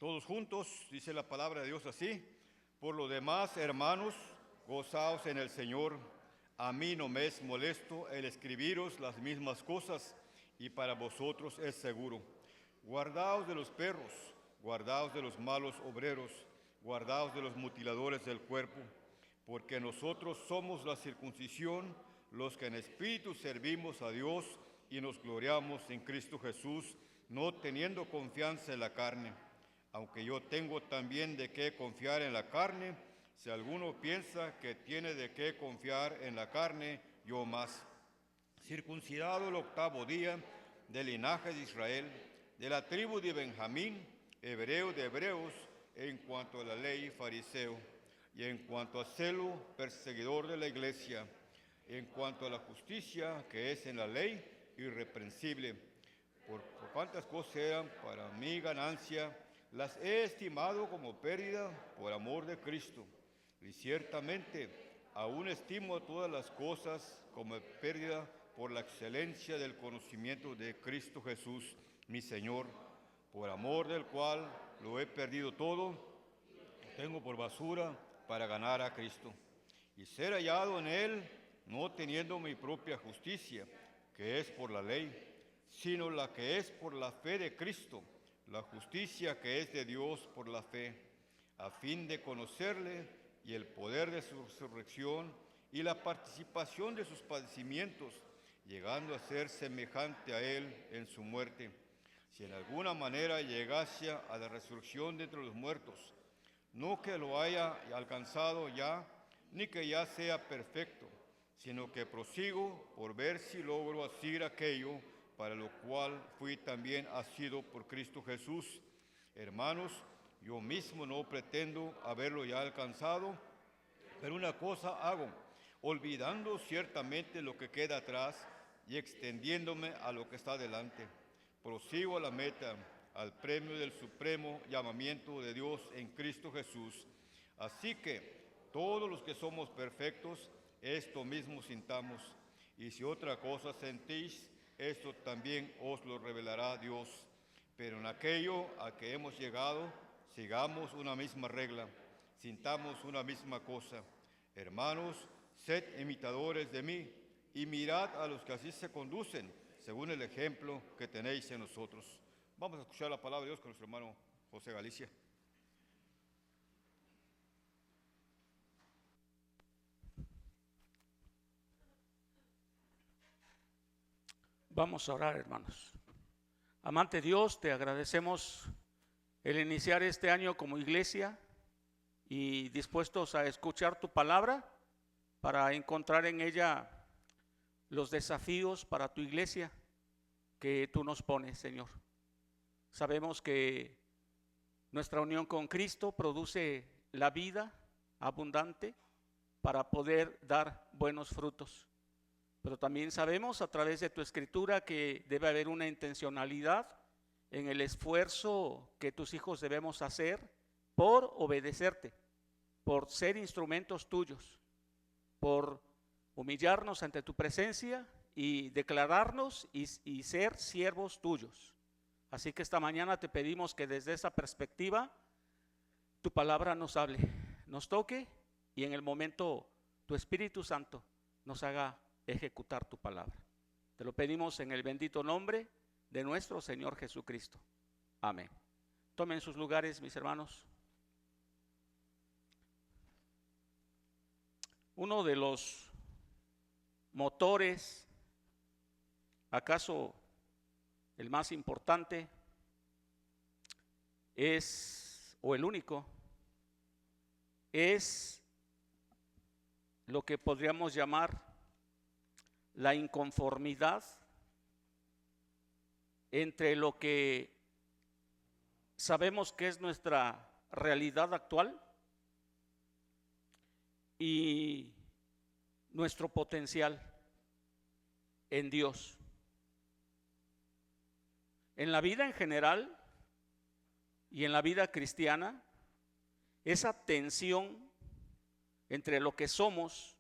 Todos juntos, dice la palabra de Dios así: por lo demás, hermanos, gozaos en el Señor. A mí no me es molesto el escribiros las mismas cosas, y para vosotros es seguro. Guardaos de los perros, guardaos de los malos obreros, guardaos de los mutiladores del cuerpo, porque nosotros somos la circuncisión, los que en espíritu servimos a Dios y nos gloriamos en Cristo Jesús, no teniendo confianza en la carne. Aunque yo tengo también de qué confiar en la carne, si alguno piensa que tiene de qué confiar en la carne, yo más. Circuncidado el 8º día, del linaje de Israel, de la tribu de Benjamín, hebreo de hebreos, en cuanto a la ley, fariseo, y en cuanto a celo, perseguidor de la iglesia, en cuanto a la justicia que es en la ley, irreprensible. Por cuantas cosas eran para mí ganancia, las he estimado como pérdida por amor de Cristo. Y ciertamente aún estimo todas las cosas como pérdida por la excelencia del conocimiento de Cristo Jesús, mi Señor, por amor del cual lo he perdido todo, lo tengo por basura para ganar a Cristo, y ser hallado en Él, no teniendo mi propia justicia, que es por la ley, sino la que es por la fe de Cristo, la justicia que es de Dios por la fe, a fin de conocerle y el poder de su resurrección y la participación de sus padecimientos, llegando a ser semejante a Él en su muerte, si en alguna manera llegase a la resurrección de entre los muertos. No que lo haya alcanzado ya, ni que ya sea perfecto, sino que prosigo por ver si logro asir aquello para lo cual fui también asido por Cristo Jesús. Hermanos, yo mismo no pretendo haberlo ya alcanzado, pero una cosa hago, olvidando ciertamente lo que queda atrás y extendiéndome a lo que está delante. Prosigo a la meta, al premio del supremo llamamiento de Dios en Cristo Jesús. Así que todos los que somos perfectos, esto mismo sintamos, y si otra cosa sentís, esto también os lo revelará Dios. Pero en aquello a que hemos llegado, sigamos una misma regla, sintamos una misma cosa. Hermanos, sed imitadores de mí, y mirad a los que así se conducen, según el ejemplo que tenéis en nosotros. Vamos a escuchar la palabra de Dios con nuestro hermano José Galicia. Vamos a orar, hermanos. Amante Dios, te agradecemos el iniciar este año como iglesia y dispuestos a escuchar tu palabra para encontrar en ella los desafíos para tu iglesia que tú nos pones, Señor. Sabemos que nuestra unión con Cristo produce la vida abundante para poder dar buenos frutos. Pero también sabemos a través de tu escritura que debe haber una intencionalidad en el esfuerzo que tus hijos debemos hacer por obedecerte, por ser instrumentos tuyos, por humillarnos ante tu presencia y declararnos y ser siervos tuyos. Así que esta mañana te pedimos que desde esa perspectiva tu palabra nos hable, nos toque y en el momento tu Espíritu Santo nos haga ejecutar tu palabra. Te lo pedimos en el bendito nombre de nuestro Señor Jesucristo. Amén. Tomen sus lugares, mis hermanos. Uno de los motores, acaso el más importante, es, o el único, es lo que podríamos llamar la inconformidad entre lo que sabemos que es nuestra realidad actual y nuestro potencial en Dios. En la vida en general y en la vida cristiana, esa tensión entre lo que somos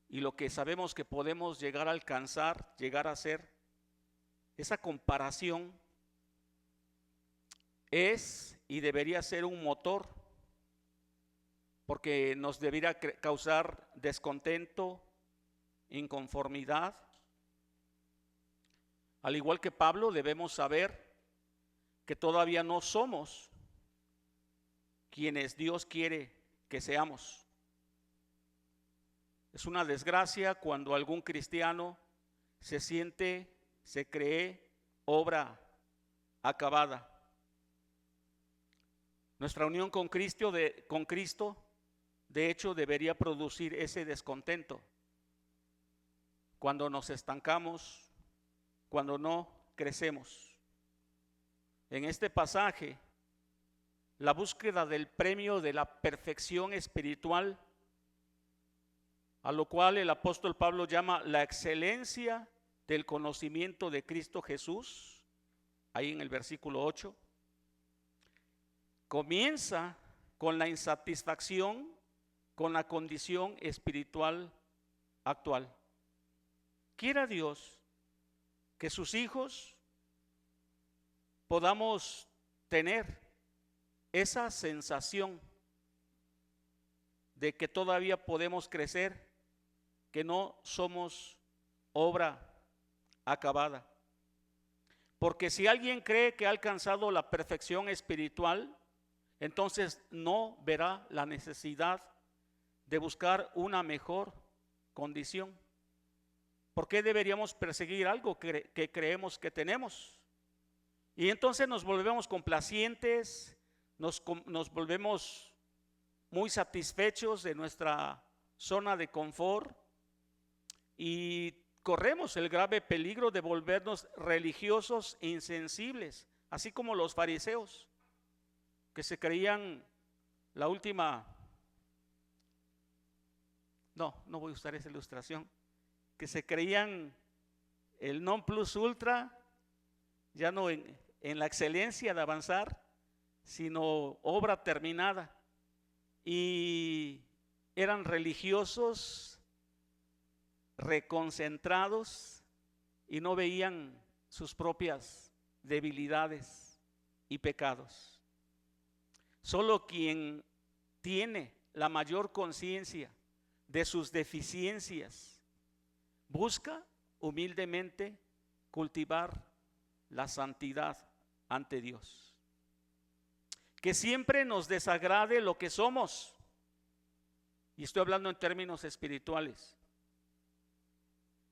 y lo que sabemos que podemos llegar a alcanzar, llegar a ser, esa comparación es y debería ser un motor, porque nos debería causar descontento, inconformidad. Al igual que Pablo, debemos saber que todavía no somos quienes Dios quiere que seamos. Es una desgracia cuando algún cristiano se cree obra acabada. Nuestra unión con Cristo, de hecho, debería producir ese descontento. Cuando nos estancamos, cuando no crecemos. En este pasaje, la búsqueda del premio de la perfección espiritual, a lo cual el apóstol Pablo llama la excelencia del conocimiento de Cristo Jesús, ahí en el versículo 8, comienza con la insatisfacción con la condición espiritual actual. Quiera Dios que sus hijos podamos tener esa sensación de que todavía podemos crecer, que no somos obra acabada. Porque si alguien cree que ha alcanzado la perfección espiritual, entonces no verá la necesidad de buscar una mejor condición. ¿Por qué deberíamos perseguir algo que creemos que tenemos? Y entonces nos volvemos complacientes, nos volvemos muy satisfechos de nuestra zona de confort y corremos el grave peligro de volvernos religiosos e insensibles, así como los fariseos, que se creían la última, no voy a usar esa ilustración, que se creían el non plus ultra, ya no en la excelencia de avanzar, sino obra terminada, y eran religiosos reconcentrados y no veían sus propias debilidades y pecados. Solo quien tiene la mayor conciencia de sus deficiencias busca humildemente cultivar la santidad ante Dios. Que siempre nos desagrade lo que somos, y estoy hablando en términos espirituales.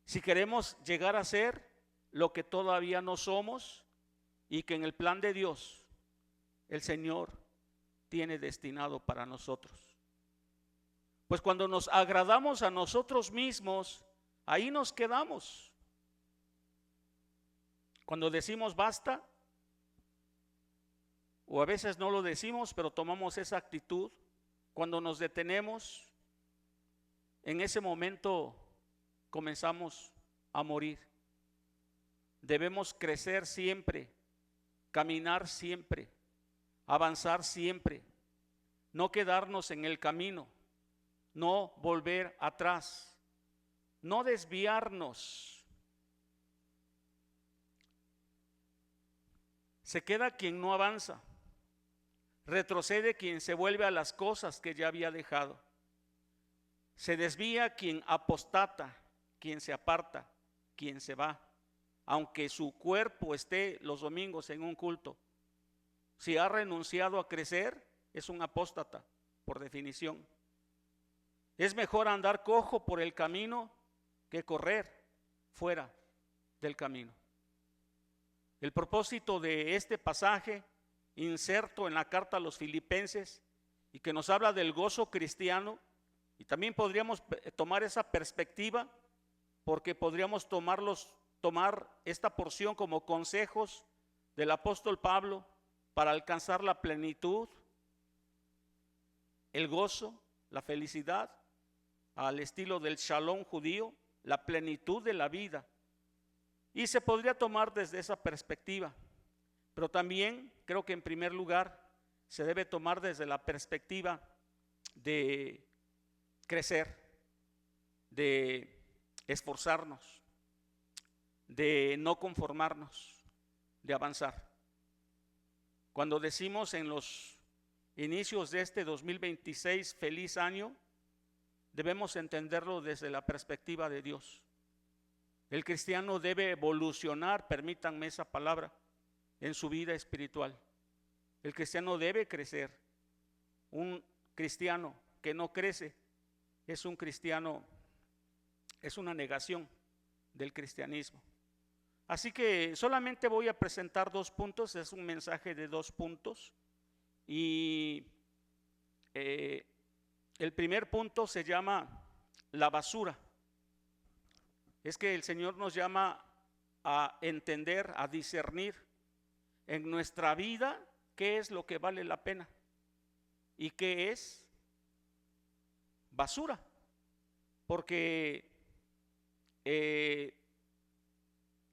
Si queremos llegar a ser lo que todavía no somos y que en el plan de Dios el Señor tiene destinado para nosotros. Pues cuando nos agradamos a nosotros mismos, ahí nos quedamos. Cuando decimos basta, o a veces no lo decimos, pero tomamos esa actitud, cuando nos detenemos, en ese momento comenzamos a morir. Debemos crecer siempre, caminar siempre, avanzar siempre, no quedarnos en el camino, no volver atrás, no desviarnos. Se queda quien no avanza, retrocede quien se vuelve a las cosas que ya había dejado, se desvía quien apostata, quien se aparta, quien se va, aunque su cuerpo esté los domingos en un culto. Si ha renunciado a crecer, es un apóstata, por definición. Es mejor andar cojo por el camino que correr fuera del camino. El propósito de este pasaje, inserto en la carta a los Filipenses, y que nos habla del gozo cristiano, y también podríamos tomar esa perspectiva, porque podríamos tomar esta porción como consejos del apóstol Pablo para alcanzar la plenitud, el gozo, la felicidad, al estilo del shalom judío, la plenitud de la vida. Y se podría tomar desde esa perspectiva, pero también creo que en primer lugar se debe tomar desde la perspectiva de crecer, de esforzarnos, de no conformarnos, de avanzar. Cuando decimos en los inicios de este 2026, feliz año, debemos entenderlo desde la perspectiva de Dios. El cristiano debe evolucionar, permítanme esa palabra, en su vida espiritual. El cristiano debe crecer. Un cristiano que no crece es un cristiano, es una negación del cristianismo. Así que solamente voy a presentar 2 puntos, es un mensaje de 2 puntos. Y el primer punto se llama la basura. Es que el Señor nos llama a entender, a discernir en nuestra vida qué es lo que vale la pena y qué es basura. Porque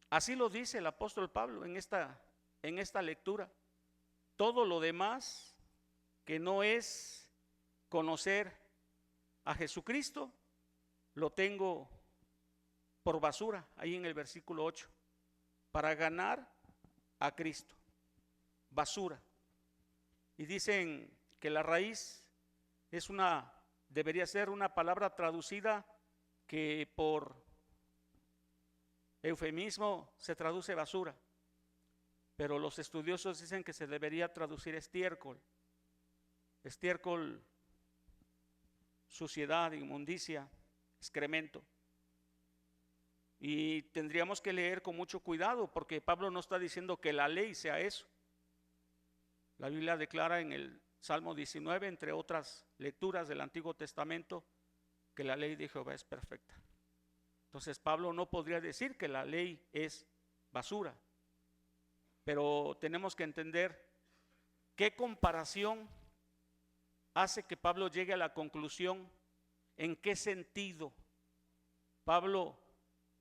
así lo dice el apóstol Pablo en esta lectura. Todo lo demás que no es conocer a Jesucristo, lo tengo por basura, ahí en el versículo 8, para ganar a Cristo. Basura. Y dicen que la raíz debería ser una palabra traducida que por eufemismo se traduce basura, pero los estudiosos dicen que se debería traducir estiércol. Estiércol, suciedad, inmundicia, excremento. Y tendríamos que leer con mucho cuidado, porque Pablo no está diciendo que la ley sea eso. La Biblia declara en el Salmo 19, entre otras lecturas del Antiguo Testamento, que la ley de Jehová es perfecta. Entonces Pablo no podría decir que la ley es basura, pero tenemos que entender qué comparación hace que Pablo llegue a la conclusión, en qué sentido Pablo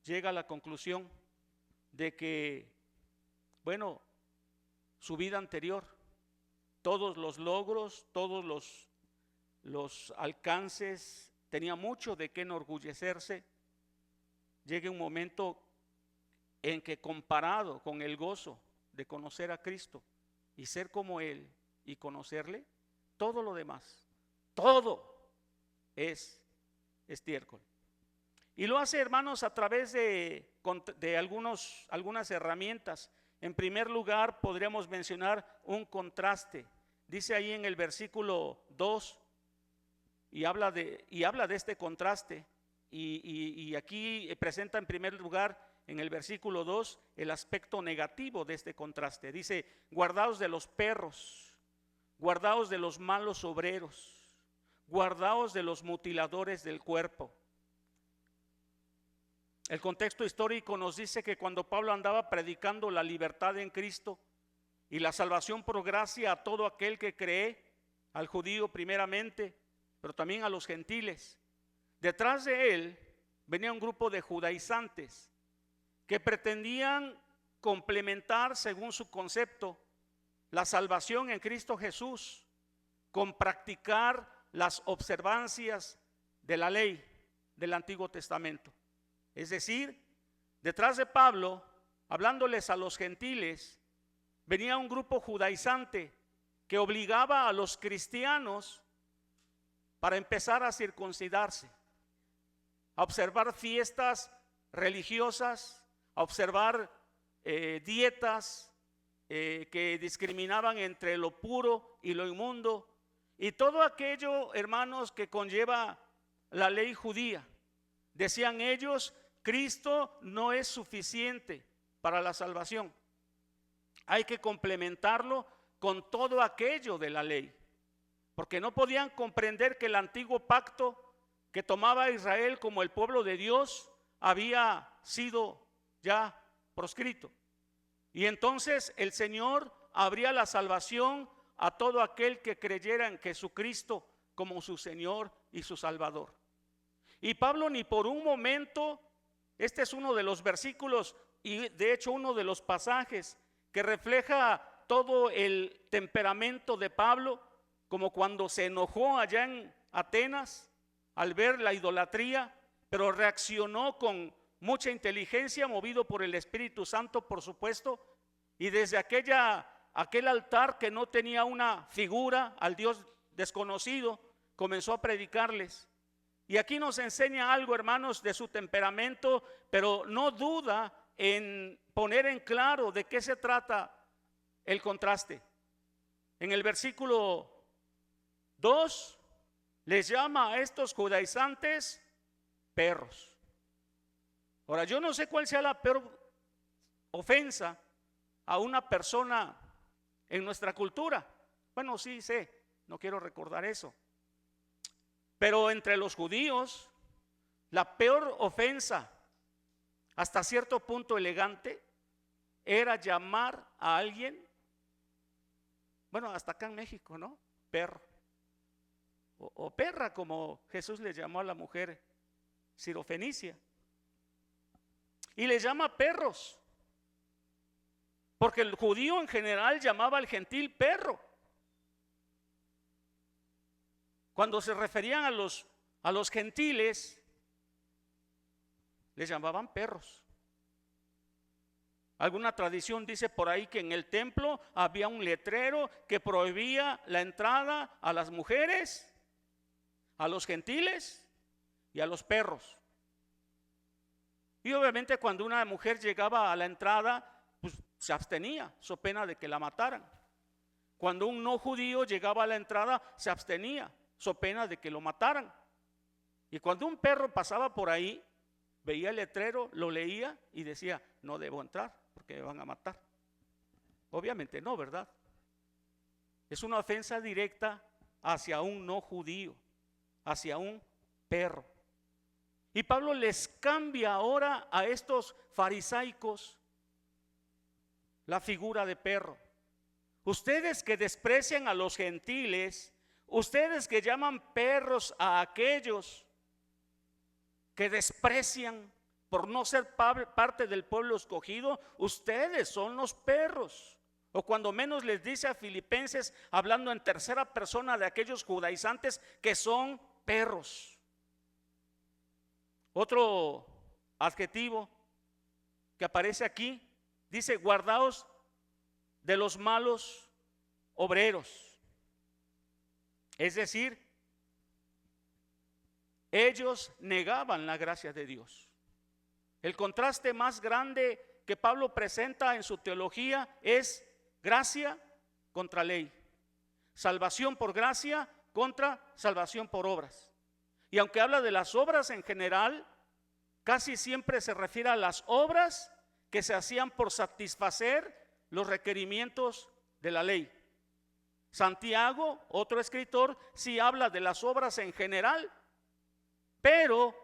llega a la conclusión de que, bueno, su vida anterior, todos los logros, todos los alcances, tenía mucho de qué enorgullecerse. Llega un momento en que, comparado con el gozo de conocer a Cristo y ser como Él y conocerle, todo lo demás, todo es estiércol. Y lo hace, hermanos, a través de algunas herramientas. En primer lugar, podríamos mencionar un contraste. Dice ahí en el versículo 2, y habla de este contraste, y aquí presenta en primer lugar, en el versículo 2, el aspecto negativo de este contraste. Dice: guardaos de los perros, guardaos de los malos obreros, guardaos de los mutiladores del cuerpo. El contexto histórico nos dice que cuando Pablo andaba predicando la libertad en Cristo y la salvación por gracia a todo aquel que cree, al judío primeramente, pero también a los gentiles, detrás de él venía un grupo de judaizantes que pretendían complementar, según su concepto, la salvación en Cristo Jesús con practicar las observancias de la ley del Antiguo Testamento. Es decir, detrás de Pablo, hablándoles a los gentiles, venía un grupo judaizante que obligaba a los cristianos para empezar a circuncidarse, a observar fiestas religiosas, a observar dietas que discriminaban entre lo puro y lo inmundo, y todo aquello, hermanos, que conlleva la ley judía. Decían ellos: Cristo no es suficiente para la salvación, hay que complementarlo con todo aquello de la ley, porque no podían comprender que el antiguo pacto que tomaba Israel como el pueblo de Dios había sido ya proscrito. Y entonces el Señor abría la salvación a todo aquel que creyera en Jesucristo como su Señor y su Salvador. Y Pablo ni por un momento, este es uno de los versículos y de hecho uno de los pasajes que refleja todo el temperamento de Pablo, como cuando se enojó allá en Atenas al ver la idolatría, pero reaccionó con mucha inteligencia, movido por el Espíritu Santo, por supuesto, y desde aquella aquel altar que no tenía una figura al Dios desconocido, comenzó a predicarles. Y aquí nos enseña algo, hermanos, de su temperamento, pero no duda en poner en claro de qué se trata el contraste. En el versículo 2 les llama a estos judaizantes perros. Ahora, yo no sé cuál sea la peor ofensa a una persona en nuestra cultura. Bueno, sí sé, no quiero recordar eso. Pero entre los judíos, la peor ofensa, hasta cierto punto elegante, era llamar a alguien, bueno, hasta acá en México, ¿no? Perro. O perra, como Jesús le llamó a la mujer sirofenicia. Y le llama perros. Porque el judío en general llamaba al gentil perro. Cuando se referían a los gentiles, les llamaban perros. Alguna tradición dice por ahí que en el templo había un letrero que prohibía la entrada a las mujeres, a los gentiles y a los perros. Y obviamente cuando una mujer llegaba a la entrada, pues se abstenía, so pena de que la mataran. Cuando un no judío llegaba a la entrada, se abstenía, so pena de que lo mataran. Y cuando un perro pasaba por ahí, veía el letrero, lo leía y decía, no debo entrar porque me van a matar. Obviamente no, ¿verdad? Es una ofensa directa hacia un no judío, hacia un perro. Y Pablo les cambia ahora a estos farisaicos la figura de perro. Ustedes que desprecian a los gentiles, ustedes que llaman perros a aquellos que desprecian por no ser parte del pueblo escogido, ustedes son los perros. O cuando menos les dice a Filipenses, hablando en tercera persona de aquellos judaizantes que son perros. Otro adjetivo que aparece aquí dice: guardaos de los malos obreros. Es decir, ellos negaban la gracia de Dios. El contraste más grande que Pablo presenta en su teología es gracia contra ley, salvación por gracia contra salvación por obras. Y aunque habla de las obras en general, casi siempre se refiere a las obras que se hacían por satisfacer los requerimientos de la ley. Santiago, otro escritor, sí habla de las obras en general, pero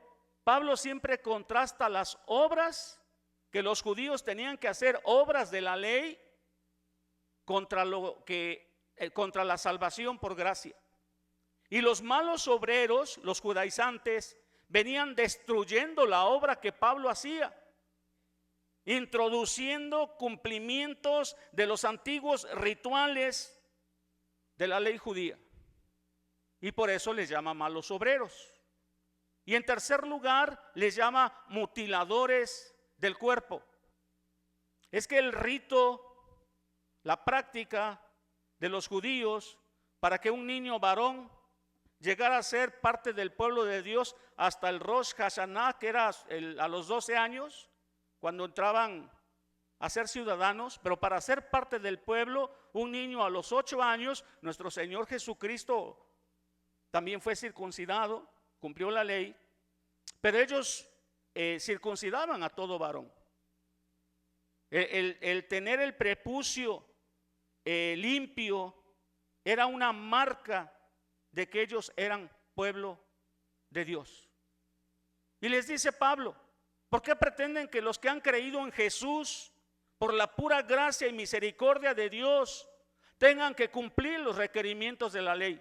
Pablo siempre contrasta las obras que los judíos tenían que hacer, obras de la ley, contra la salvación por gracia. Y los malos obreros, los judaizantes, venían destruyendo la obra que Pablo hacía, introduciendo cumplimientos de los antiguos rituales de la ley judía. Y por eso les llama malos obreros. Y en tercer lugar, les llama mutiladores del cuerpo. Es que el rito, la práctica de los judíos para que un niño varón llegara a ser parte del pueblo de Dios hasta el Rosh Hashanah, que era a los 12 años, cuando entraban a ser ciudadanos, pero para ser parte del pueblo, un niño a los 8 años, nuestro Señor Jesucristo también fue circuncidado, cumplió la ley, pero ellos circuncidaban a todo varón. El tener el prepucio limpio era una marca de que ellos eran pueblo de Dios. Y les dice Pablo: ¿por qué pretenden que los que han creído en Jesús, por la pura gracia y misericordia de Dios, tengan que cumplir los requerimientos de la ley?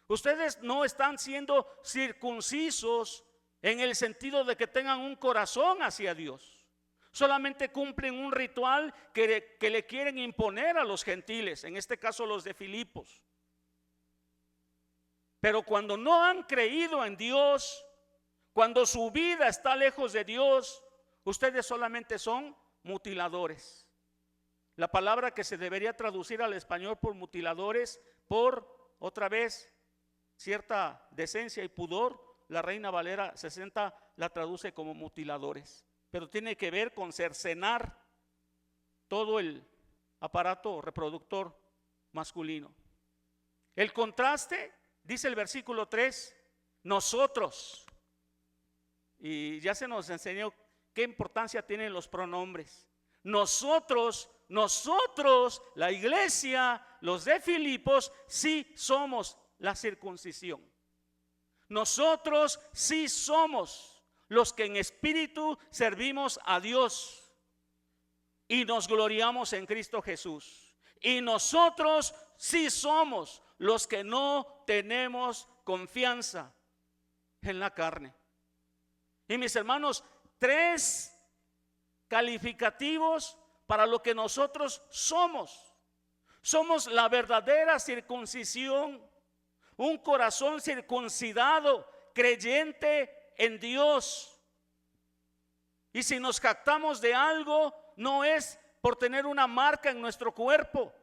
Ustedes no están siendo circuncisos en el sentido de que tengan un corazón hacia Dios. Solamente cumplen un ritual que le quieren imponer a los gentiles, en este caso los de Filipos. Pero cuando no han creído en Dios, cuando su vida está lejos de Dios, ustedes solamente son mutiladores. La palabra que se debería traducir al español por mutiladores, por, otra vez, cierta decencia y pudor, la Reina Valera 60 la traduce como mutiladores. Pero tiene que ver con cercenar todo el aparato reproductor masculino. El contraste, dice el versículo 3, nosotros, y ya se nos enseñó qué importancia tienen los pronombres. Nosotros, la iglesia, los de Filipos, sí somos la circuncisión. Nosotros sí somos los que en espíritu servimos a Dios y nos gloriamos en Cristo Jesús. Y nosotros sí somos los que no tenemos confianza en la carne. Y mis hermanos, 3 calificativos para lo que nosotros somos. Somos la verdadera circuncisión, un corazón circuncidado, creyente en Dios. Y si nos jactamos de algo, no es por tener una marca en nuestro cuerpo,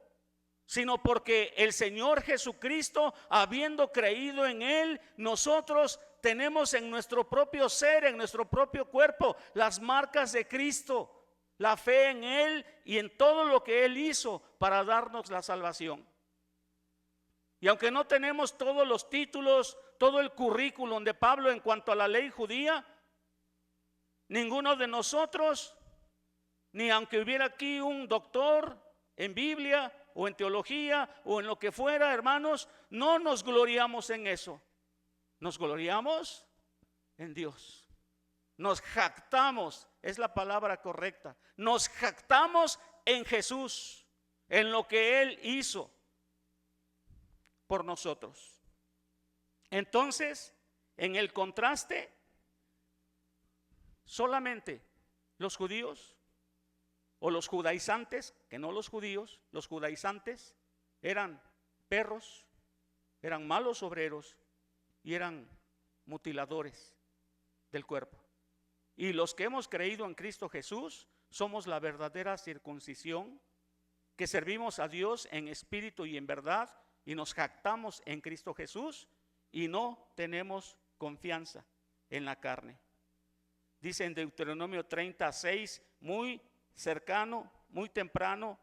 sino porque el Señor Jesucristo, habiendo creído en Él, nosotros tenemos en nuestro propio ser, en nuestro propio cuerpo, las marcas de Cristo, la fe en Él y en todo lo que Él hizo para darnos la salvación. Y aunque no tenemos todos los títulos, todo el currículum de Pablo en cuanto a la ley judía, ninguno de nosotros, ni aunque hubiera aquí un doctor en Biblia o en teología o en lo que fuera, hermanos, no nos gloriamos en eso. Nos gloriamos en Dios. Nos jactamos, es la palabra correcta. Nos jactamos en Jesús, en lo que Él hizo por nosotros. Entonces, en el contraste, solamente los judíos o los judaizantes, que no los judíos, los judaizantes eran perros, eran malos obreros y eran mutiladores del cuerpo. Y los que hemos creído en Cristo Jesús somos la verdadera circuncisión, que servimos a Dios en espíritu y en verdad y nos jactamos en Cristo Jesús y no tenemos confianza en la carne. Dice en Deuteronomio 36, muy cercano, muy temprano,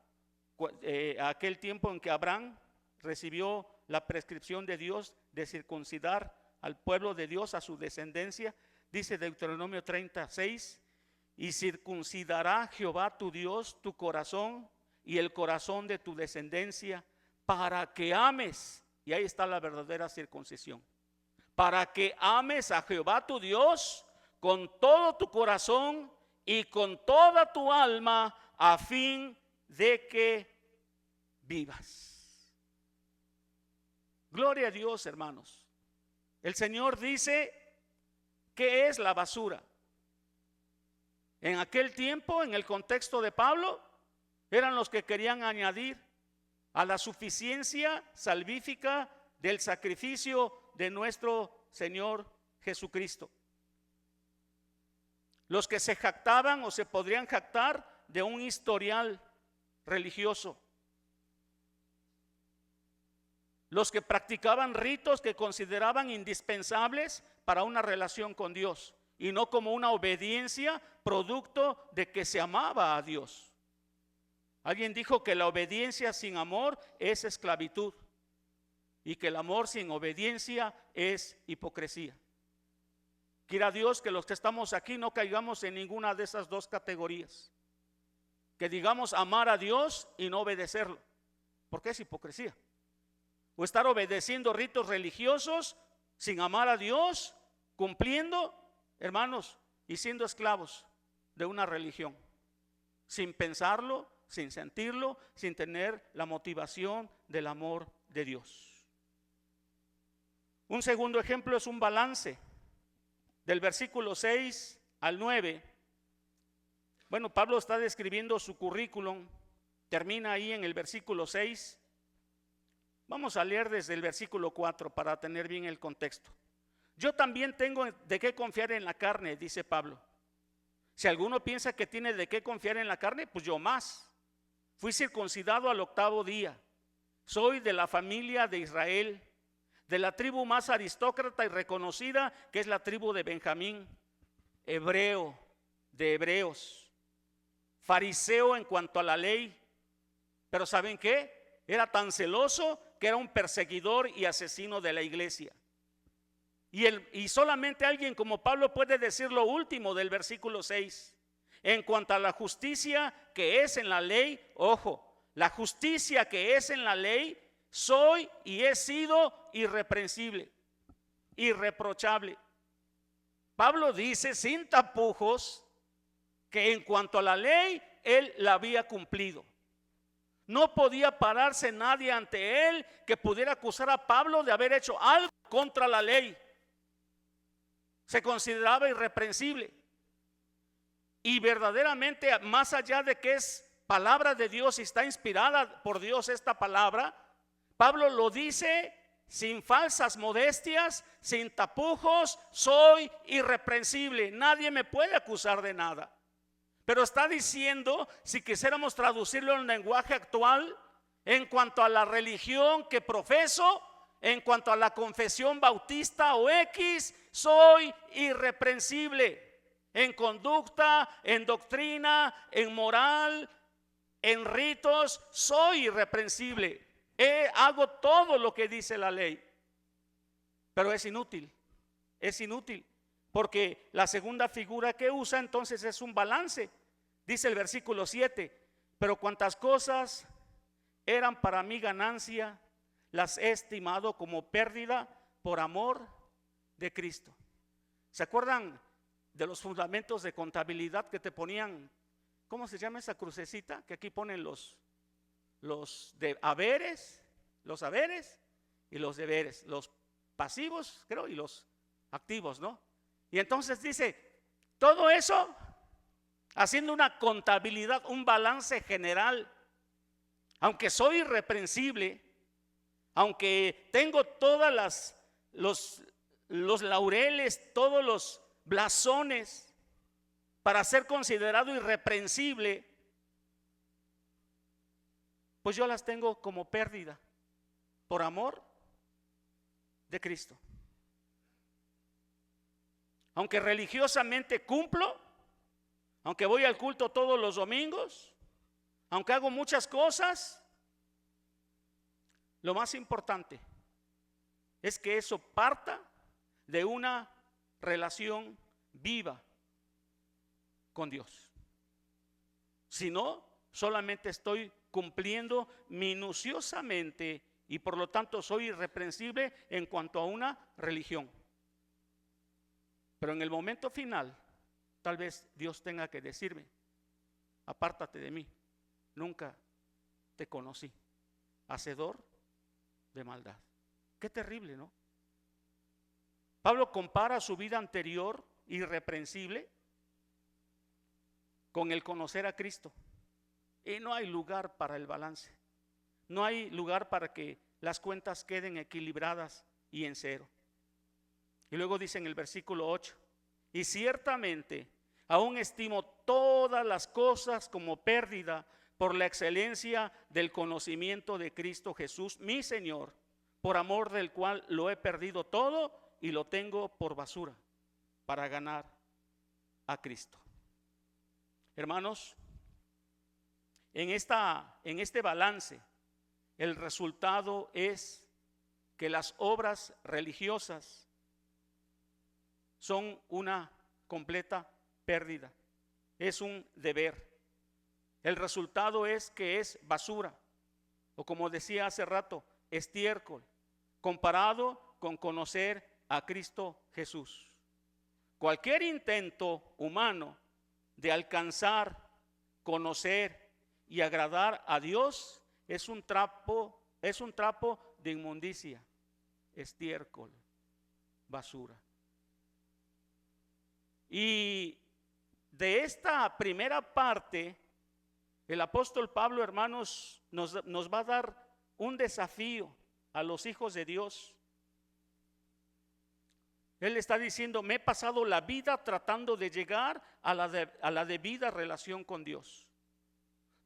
a aquel tiempo en que Abraham recibió la prescripción de Dios de circuncidar al pueblo de Dios, a su descendencia. Dice Deuteronomio 36, y circuncidará Jehová tu Dios tu corazón y el corazón de tu descendencia, para que ames, y ahí está la verdadera circuncisión, para que ames a Jehová tu Dios con todo tu corazón y con toda tu alma, a fin de que vivas. Gloria a Dios, hermanos. El Señor dice, ¿qué es la basura? En aquel tiempo, en el contexto de Pablo, eran los que querían añadir a la suficiencia salvífica del sacrificio de nuestro Señor Jesucristo. Los que se jactaban o se podrían jactar de un historial religioso. Los que practicaban ritos que consideraban indispensables para una relación con Dios y no como una obediencia producto de que se amaba a Dios. Alguien dijo que la obediencia sin amor es esclavitud y que el amor sin obediencia es hipocresía. Quiera Dios que los que estamos aquí no caigamos en ninguna de esas dos categorías. Que digamos amar a Dios y no obedecerlo, porque es hipocresía. O estar obedeciendo ritos religiosos sin amar a Dios, cumpliendo, hermanos, y siendo esclavos de una religión, sin pensarlo, sin sentirlo, sin tener la motivación del amor de Dios. Un segundo ejemplo es un balance del versículo 6 al 9. Bueno, Pablo está describiendo su currículum, termina ahí en el versículo 6. Vamos a leer desde el versículo 4 para tener bien el contexto. Yo también tengo de qué confiar en la carne, dice Pablo. Si alguno piensa que tiene de qué confiar en la carne, pues yo más. Fui circuncidado al 8º día. Soy de la familia de Israel, de la tribu más aristócrata y reconocida, que es la tribu de Benjamín. Hebreo de hebreos. Fariseo en cuanto a la ley. Pero ¿saben qué? Era tan celoso que era un perseguidor y asesino de la iglesia. Y solamente alguien como Pablo puede decir lo último del versículo 6. En cuanto a la justicia que es en la ley, ojo, la justicia que es en la ley, soy y he sido irreprensible, irreprochable. Pablo dice sin tapujos que en cuanto a la ley, él la había cumplido. No podía pararse nadie ante él que pudiera acusar a Pablo de haber hecho algo contra la ley. Se consideraba irreprensible. Y verdaderamente, más allá de que es palabra de Dios y está inspirada por Dios esta palabra, Pablo lo dice sin falsas modestias, sin tapujos: soy irreprensible, nadie me puede acusar de nada. Pero está diciendo, si quisiéramos traducirlo en lenguaje actual, en cuanto a la religión que profeso, en cuanto a la confesión bautista o X, soy irreprensible. En conducta, en doctrina, en moral, en ritos, soy irreprensible. Hago todo lo que dice la ley. Pero es inútil, porque la segunda figura que usa entonces es un balance. Dice el versículo 7: pero cuantas cosas eran para mí ganancia, las he estimado como pérdida por amor de Cristo. ¿Se acuerdan de los fundamentos de contabilidad que te ponían? ¿Cómo se llama esa crucecita? Que aquí ponen los de haberes, los haberes y los deberes, los pasivos, creo, y los activos, ¿no? Y entonces dice, todo eso, haciendo una contabilidad, un balance general, aunque soy irreprensible, aunque tengo todas los laureles, todos los blasones para ser considerado irreprensible, pues yo las tengo como pérdida por amor de Cristo. Aunque religiosamente cumplo, aunque voy al culto todos los domingos, aunque hago muchas cosas, lo más importante es que eso parta de una relación viva con Dios. Si no, solamente estoy cumpliendo minuciosamente y por lo tanto soy irreprensible en cuanto a una religión. Pero en el momento final, tal vez Dios tenga que decirme, apártate de mí, nunca te conocí, hacedor de maldad. Qué terrible, ¿no? Pablo compara su vida anterior, irreprensible, con el conocer a Cristo. Y no hay lugar para el balance. No hay lugar para que las cuentas queden equilibradas y en cero. Y luego dice en el versículo 8, y ciertamente aún estimo todas las cosas como pérdida por la excelencia del conocimiento de Cristo Jesús, mi Señor, por amor del cual lo he perdido todo y lo tengo por basura para ganar a Cristo. Hermanos, en este balance, el resultado es que las obras religiosas son una completa pérdida, es un deber. El resultado es que es basura, o como decía hace rato, estiércol, comparado con conocer a Cristo Jesús. Cualquier intento humano de alcanzar, conocer y agradar a Dios es un trapo de inmundicia, estiércol, basura. Y de esta primera parte, el apóstol Pablo, hermanos, nos va a dar un desafío a los hijos de Dios. Él está diciendo, me he pasado la vida tratando de llegar a la debida relación con Dios.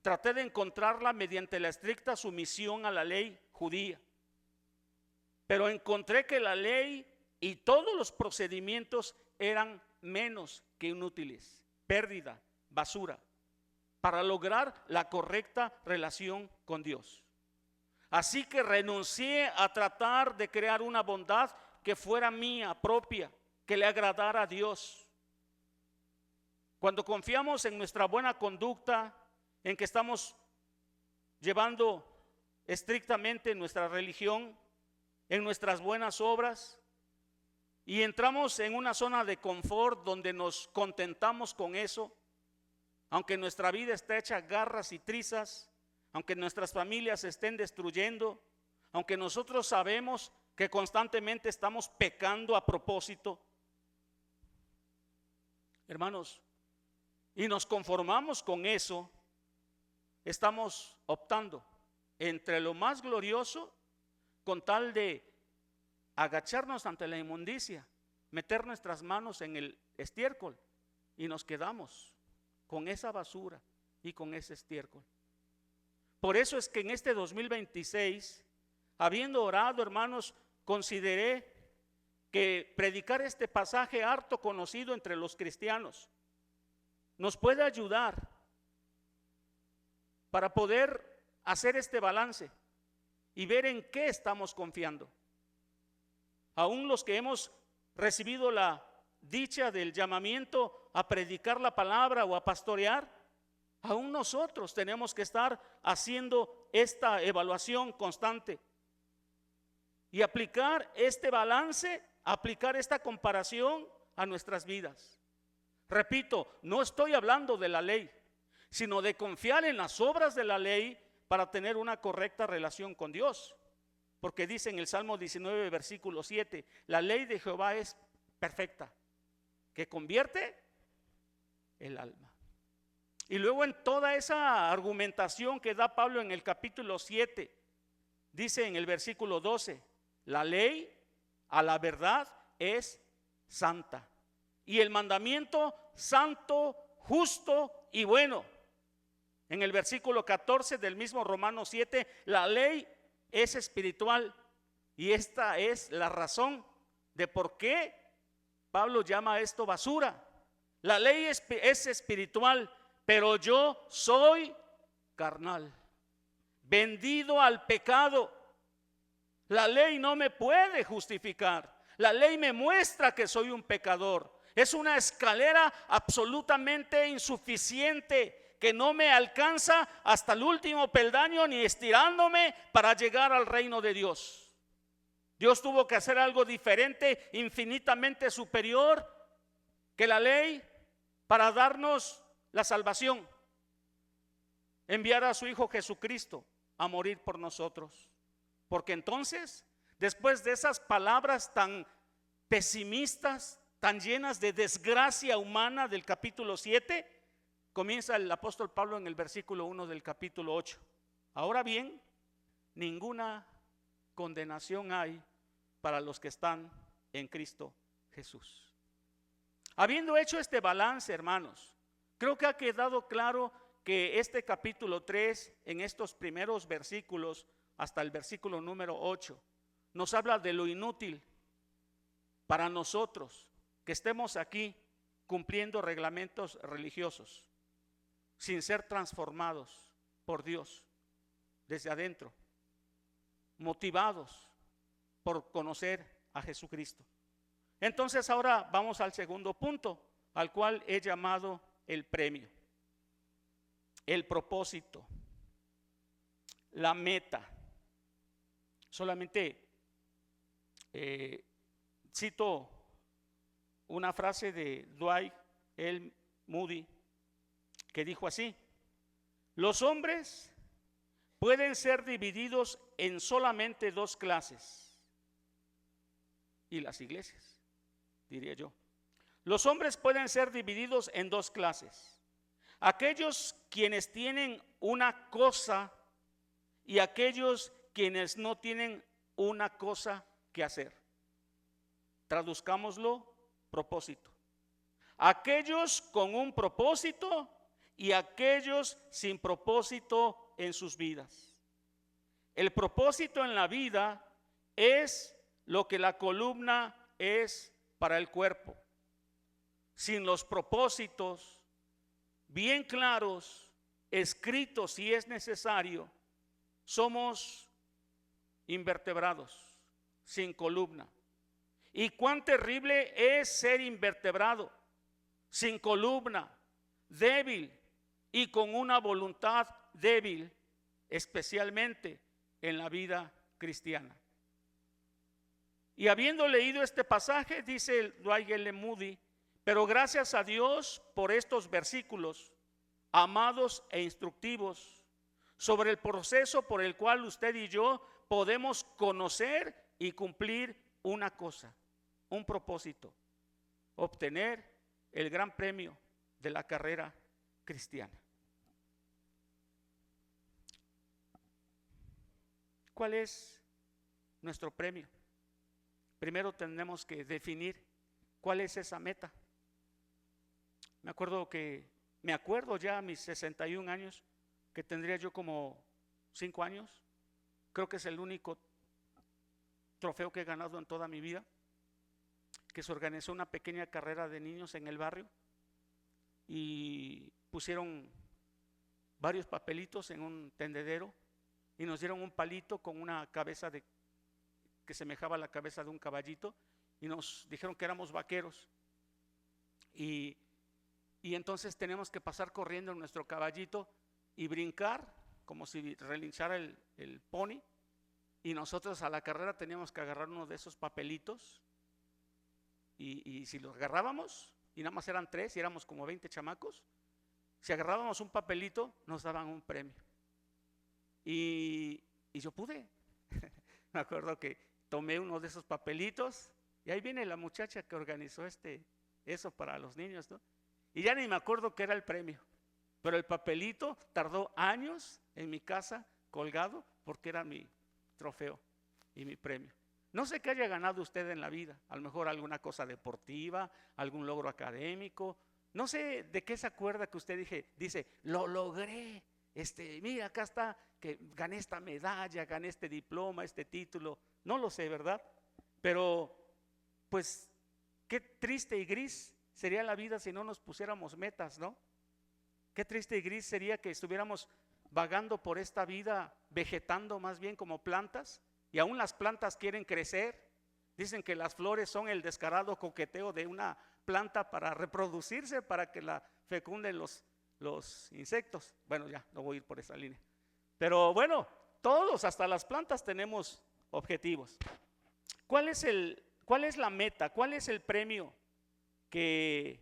traté de encontrarla mediante la estricta sumisión a la ley judía. Pero encontré que la ley y todos los procedimientos eran menos que inútiles, pérdida, basura, para lograr la correcta relación con Dios. Así que renuncié a tratar de crear una bondad que fuera mía, propia, que le agradara a Dios. Cuando confiamos en nuestra buena conducta, en que estamos llevando estrictamente nuestra religión, en nuestras buenas obras, y entramos en una zona de confort donde nos contentamos con eso, aunque nuestra vida esté hecha garras y trizas, aunque nuestras familias se estén destruyendo, aunque nosotros sabemos que constantemente estamos pecando a propósito, hermanos, y nos conformamos con eso, estamos optando entre lo más glorioso con tal de agacharnos ante la inmundicia, meter nuestras manos en el estiércol y nos quedamos con esa basura y con ese estiércol. Por eso es que en este 2026, habiendo orado, hermanos, consideré que predicar este pasaje harto conocido entre los cristianos nos puede ayudar para poder hacer este balance y ver en qué estamos confiando. Aún los que hemos recibido la dicha del llamamiento a predicar la palabra o a pastorear, aún nosotros tenemos que estar haciendo esta evaluación constante y aplicar este balance, aplicar esta comparación a nuestras vidas. Repito, no estoy hablando de la ley, sino de confiar en las obras de la ley para tener una correcta relación con Dios. Porque dice en el Salmo 19, versículo 7, la ley de Jehová es perfecta, que convierte el alma. Y luego en toda esa argumentación que da Pablo en el capítulo 7, dice en el versículo 12, la ley a la verdad es santa. Y el mandamiento santo, justo y bueno. En el versículo 14 del mismo Romanos 7, la ley es espiritual. Y esta es la razón de por qué Pablo llama esto basura. La ley es espiritual, pero yo soy carnal, vendido al pecado. La ley no me puede justificar. La ley me muestra que soy un pecador. Es una escalera absolutamente insuficiente que no me alcanza hasta el último peldaño ni estirándome para llegar al reino de Dios. Dios tuvo que hacer algo diferente, infinitamente superior que la ley para darnos la salvación. Enviar a su Hijo Jesucristo a morir por nosotros. Porque entonces, después de esas palabras tan pesimistas, tan llenas de desgracia humana del capítulo 7, comienza el apóstol Pablo en el versículo 1 del capítulo 8. Ahora bien, ninguna condenación hay para los que están en Cristo Jesús. Habiendo hecho este balance, hermanos, creo que ha quedado claro que este capítulo 3, en estos primeros versículos, hasta el versículo número 8, nos habla de lo inútil para nosotros que estemos aquí cumpliendo reglamentos religiosos sin ser transformados por Dios desde adentro, motivados por conocer a Jesucristo. Entonces ahora vamos al segundo punto, al cual he llamado el premio, el propósito, la meta. Solamente cito una frase de Dwight L. Moody que dijo así: los hombres pueden ser divididos en solamente dos clases, y las iglesias, diría yo. Los hombres pueden ser divididos en dos clases: aquellos quienes tienen una cosa y aquellos quienes no tienen una cosa que hacer. Traduzcámoslo: propósito. Aquellos con un propósito y aquellos sin propósito en sus vidas. El propósito en la vida es lo que la columna es para el cuerpo. Sin los propósitos bien claros, escritos si es necesario, somos invertebrados, sin columna. Y cuán terrible es ser invertebrado, sin columna, débil y con una voluntad débil, especialmente en la vida cristiana. Y habiendo leído este pasaje, dice Dwight L. Moody, pero gracias a Dios por estos versículos amados e instructivos sobre el proceso por el cual usted y yo podemos conocer y cumplir una cosa, un propósito: obtener el gran premio de la carrera cristiana. ¿Cuál es nuestro premio? Primero tenemos que definir cuál es esa meta. Me acuerdo ya a mis 61 años, que tendría yo como 5 años. Creo que es el único trofeo que he ganado en toda mi vida, que se organizó una pequeña carrera de niños en el barrio y pusieron varios papelitos en un tendedero y nos dieron un palito con una cabeza que semejaba la cabeza de un caballito, y nos dijeron que éramos vaqueros, y entonces tenemos que pasar corriendo en nuestro caballito y brincar como si relinchara el pony, y nosotros a la carrera teníamos que agarrar uno de esos papelitos, y si los agarrábamos, y nada más eran 3 y éramos como 20 chamacos, si agarrábamos un papelito nos daban un premio. Y yo pude. Me acuerdo que tomé uno de esos papelitos y ahí viene la muchacha que organizó eso para los niños, ¿no? Y ya ni me acuerdo qué era el premio, pero el papelito tardó años en mi casa colgado porque era mi trofeo y mi premio. No sé qué haya ganado usted en la vida, a lo mejor alguna cosa deportiva, algún logro académico, no sé de qué se acuerda que usted dice, lo logré, mira, acá está, que gané esta medalla, gané este diploma, este título, no lo sé, ¿verdad? Pero pues qué triste y gris sería la vida si no nos pusiéramos metas, ¿no? Qué triste y gris sería que estuviéramos vagando por esta vida, vegetando más bien como plantas, y aún las plantas quieren crecer. Dicen que las flores son el descarado coqueteo de una planta para reproducirse, para que la fecunden los insectos. Bueno, ya no voy a ir por esa línea, pero bueno, todos, hasta las plantas, tenemos objetivos. ¿Cuál es la meta? ¿Cuál es el premio que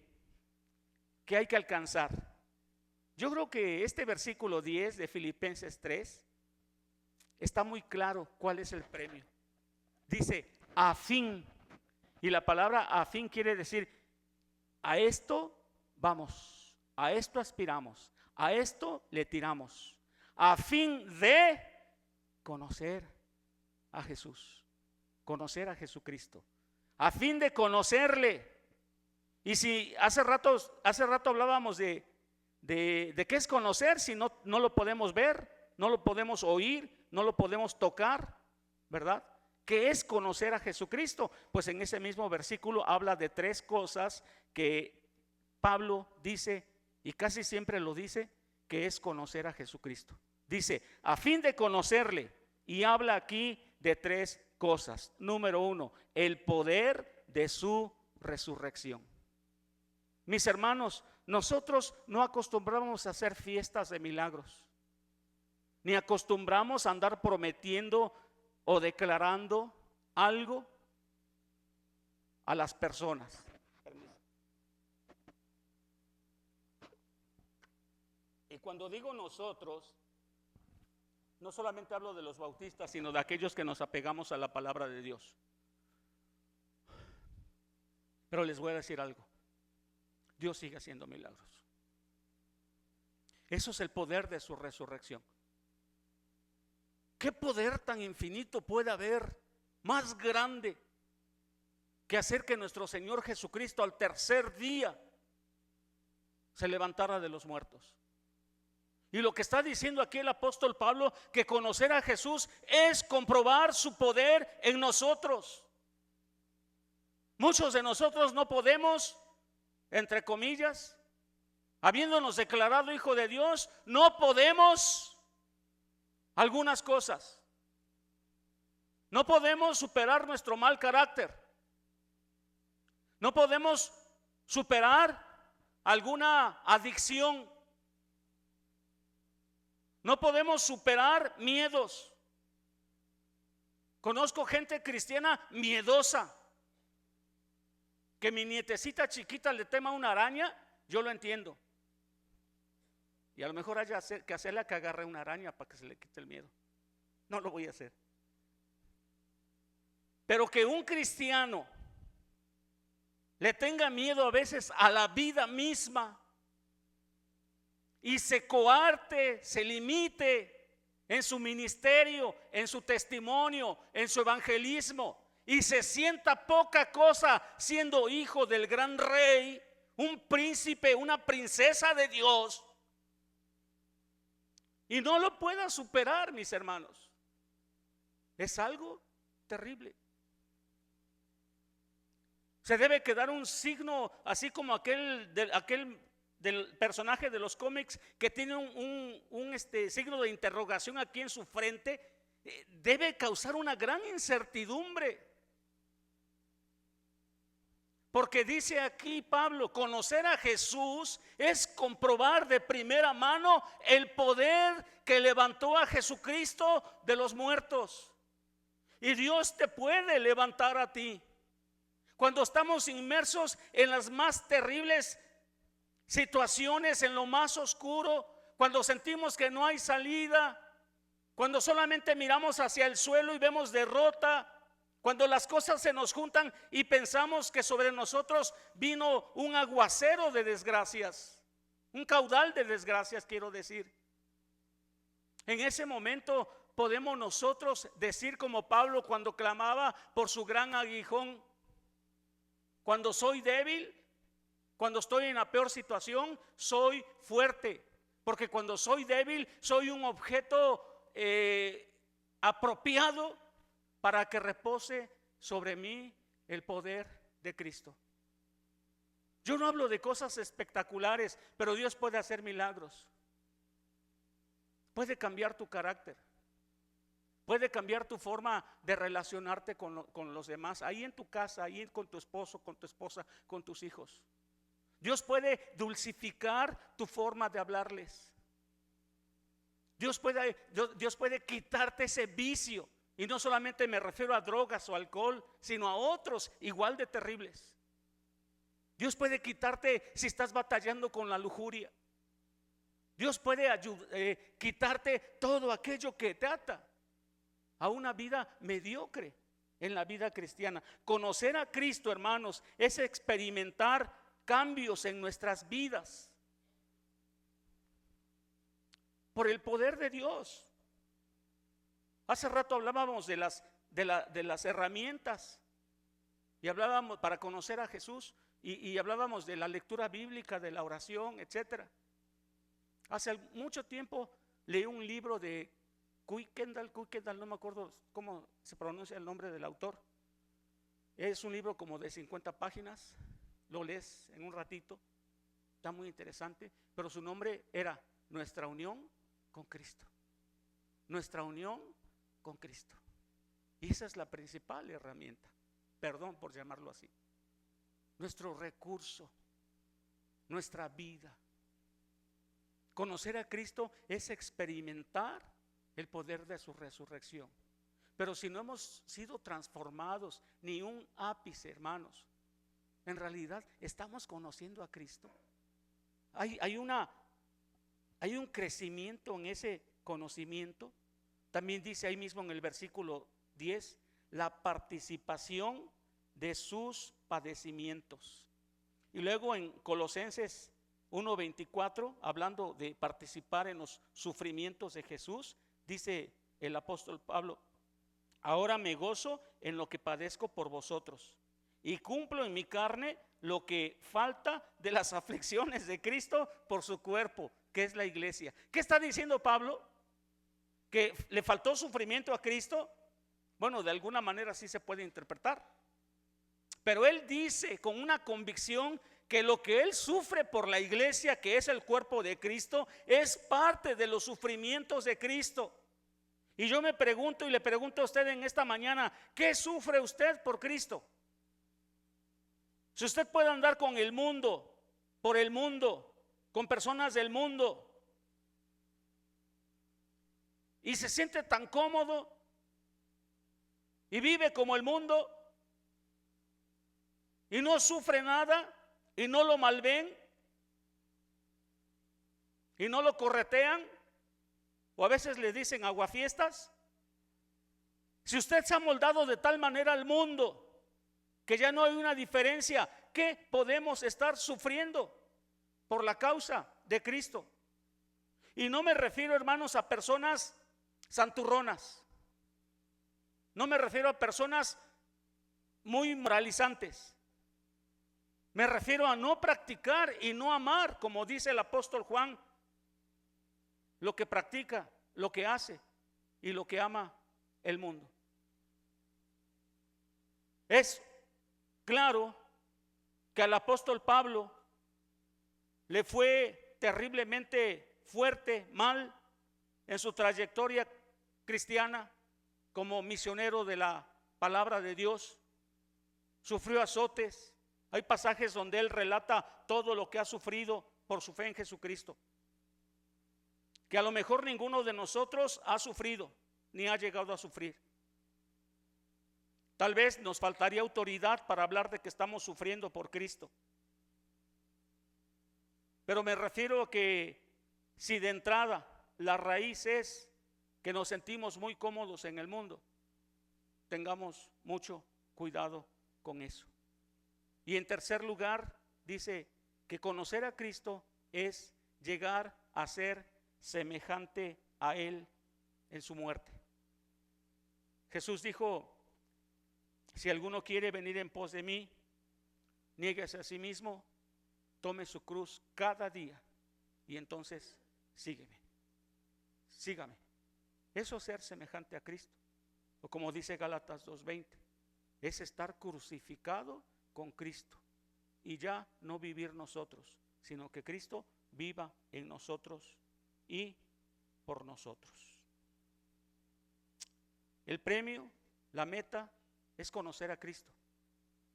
hay que alcanzar? Yo creo que este versículo 10 de Filipenses 3 está muy claro cuál es el premio. Dice a fin, y la palabra a fin quiere decir a esto vamos, a esto aspiramos, a esto le tiramos, a fin de conocer a Jesús, conocer a Jesucristo, a fin de conocerle. Y si hace rato hablábamos de qué es conocer, si no lo podemos ver, no lo podemos oír, no lo podemos tocar, ¿verdad? ¿Qué es conocer a Jesucristo? Pues en ese mismo versículo habla de 3 cosas que Pablo dice, y casi siempre lo dice, que es conocer a Jesucristo. Dice, a fin de conocerle, y habla aquí de 3 cosas. Número 1, el poder de su resurrección. Mis hermanos, nosotros no acostumbramos a hacer fiestas de milagros, ni acostumbramos a andar prometiendo o declarando algo a las personas. Y cuando digo nosotros, no solamente hablo de los bautistas, sino de aquellos que nos apegamos a la palabra de Dios. Pero les voy a decir algo: Dios sigue haciendo milagros. Eso es el poder de su resurrección. ¿Qué poder tan infinito puede haber, más grande, que hacer que nuestro Señor Jesucristo al tercer día se levantara de los muertos? Y lo que está diciendo aquí el apóstol Pablo, que conocer a Jesús es comprobar su poder en nosotros. Muchos de nosotros no podemos, entre comillas, habiéndonos declarado hijo de Dios, no podemos algunas cosas. No podemos superar nuestro mal carácter. No podemos superar alguna adicción. No podemos superar miedos. Conozco gente cristiana miedosa. Que mi nietecita chiquita le tema una araña, yo lo entiendo. Y a lo mejor haya que hacerle que agarre una araña para que se le quite el miedo. No lo voy a hacer. Pero que un cristiano le tenga miedo a veces a la vida misma y se coarte, se limite en su ministerio, en su testimonio, en su evangelismo, y se sienta poca cosa siendo hijo del gran rey, un príncipe, una princesa de Dios, y no lo pueda superar, mis hermanos, es algo terrible. Se debe quedar un signo, así como aquel del personaje de los cómics que tiene un signo de interrogación aquí en su frente. Debe causar una gran incertidumbre. Porque dice aquí Pablo, conocer a Jesús es comprobar de primera mano el poder que levantó a Jesucristo de los muertos. Y Dios te puede levantar a ti. Cuando estamos inmersos en las más terribles situaciones, en lo más oscuro, cuando sentimos que no hay salida, cuando solamente miramos hacia el suelo y vemos derrota, cuando las cosas se nos juntan y pensamos que sobre nosotros vino un aguacero de desgracias, un caudal de desgracias, quiero decir. En ese momento podemos nosotros decir como Pablo cuando clamaba por su gran aguijón: cuando soy débil, cuando estoy en la peor situación, soy fuerte. Porque cuando soy débil, soy un objeto apropiado para que repose sobre mí el poder de Cristo. Yo no hablo de cosas espectaculares, pero Dios puede hacer milagros. Puede cambiar tu carácter. Puede cambiar tu forma de relacionarte con los demás, ahí en tu casa, ahí con tu esposo, con tu esposa, con tus hijos. Dios puede dulcificar tu forma de hablarles. Dios puede quitarte ese vicio. Y no solamente me refiero a drogas o alcohol, sino a otros igual de terribles. Dios puede quitarte si estás batallando con la lujuria. Dios puede quitarte todo aquello que te ata a una vida mediocre en la vida cristiana. Conocer a Cristo, hermanos, es experimentar cambios en nuestras vidas por el poder de Dios. Hace rato hablábamos de las herramientas y hablábamos para conocer a Jesús y hablábamos de la lectura bíblica, de la oración, etcétera. Hace mucho tiempo leí un libro de Kuykendall, no me acuerdo cómo se pronuncia el nombre del autor. Es un libro como de 50 páginas, lo lees en un ratito, está muy interesante, pero su nombre era Nuestra unión con Cristo. Nuestra unión con Cristo. Y esa es la principal herramienta, perdón por llamarlo así. Nuestro recurso, nuestra vida. Conocer a Cristo es experimentar el poder de su resurrección. Pero si no hemos sido transformados ni un ápice, hermanos, en realidad estamos conociendo a Cristo. Hay un crecimiento en ese conocimiento. También dice ahí mismo en el versículo 10, la participación de sus padecimientos. Y luego en Colosenses 1:24, hablando de participar en los sufrimientos de Jesús, dice el apóstol Pablo: ahora me gozo en lo que padezco por vosotros y cumplo en mi carne lo que falta de las aflicciones de Cristo por su cuerpo, que es la iglesia. ¿Qué está diciendo Pablo? ¿Que le faltó sufrimiento a Cristo? Bueno, de alguna manera sí se puede interpretar. Pero él dice con una convicción que lo que él sufre por la iglesia, que es el cuerpo de Cristo, es parte de los sufrimientos de Cristo. Y yo me pregunto y le pregunto a usted en esta mañana, ¿qué sufre usted por Cristo? Si usted puede andar con el mundo, por el mundo, con personas del mundo, y se siente tan cómodo y vive como el mundo y no sufre nada y no lo malven y no lo corretean, o a veces le dicen aguafiestas. Si usted se ha moldado de tal manera al mundo que ya no hay una diferencia, ¿qué podemos estar sufriendo por la causa de Cristo? Y no me refiero, hermanos, a personas santurronas. No me refiero a personas muy moralizantes. Me refiero a no practicar y no amar, como dice el apóstol Juan, lo que practica, lo que hace y lo que ama el mundo. Es claro que al apóstol Pablo le fue terriblemente fuerte, mal en su trayectoria cristiana como misionero de la palabra de Dios. Sufrió azotes. Hay pasajes donde él relata todo lo que ha sufrido por su fe en Jesucristo, que a lo mejor ninguno de nosotros ha sufrido ni ha llegado a sufrir. Tal vez nos faltaría autoridad para hablar de que estamos sufriendo por Cristo. Pero me refiero a que si de entrada la raíz es que nos sentimos muy cómodos en el mundo, tengamos mucho cuidado con eso. Y en tercer lugar, dice que conocer a Cristo es llegar a ser semejante a Él en su muerte. Jesús dijo: si alguno quiere venir en pos de mí, niéguese a sí mismo, tome su cruz cada día y entonces sígueme. Sígame. Eso es ser semejante a Cristo. O como dice Gálatas 2:20, es estar crucificado con Cristo y ya no vivir nosotros, sino que Cristo viva en nosotros y por nosotros. El premio, la meta, es conocer a Cristo.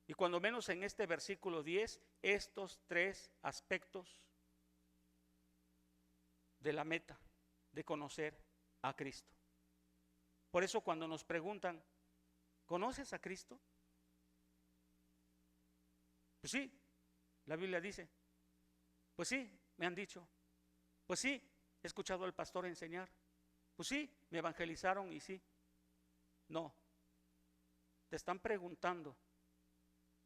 Y cuando menos en este versículo 10, estos tres aspectos de la meta de conocer a Cristo. Por eso cuando nos preguntan, ¿conoces a Cristo? Pues sí, la Biblia dice. Pues sí, me han dicho. Pues sí, he escuchado al pastor enseñar. Pues sí, me evangelizaron y sí. No, te están preguntando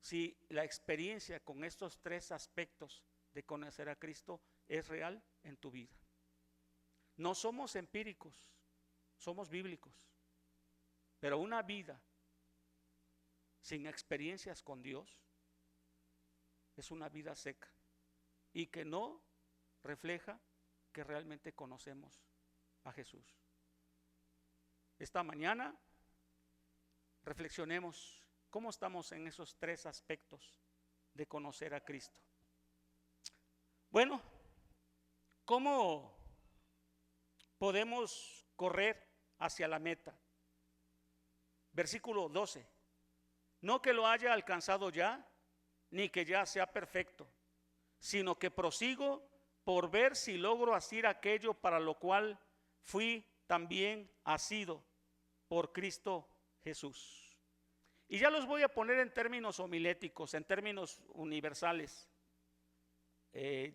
si la experiencia con estos tres aspectos de conocer a Cristo es real en tu vida. No somos empíricos, somos bíblicos. Pero una vida sin experiencias con Dios es una vida seca y que no refleja que realmente conocemos a Jesús. Esta mañana reflexionemos cómo estamos en esos tres aspectos de conocer a Cristo. Bueno, ¿cómo podemos correr hacia la meta? Versículo 12. No que lo haya alcanzado ya, ni que ya sea perfecto, sino que prosigo por ver si logro hacer aquello para lo cual fui también asido por Cristo Jesús. Y ya los voy a poner en términos homiléticos, en términos universales,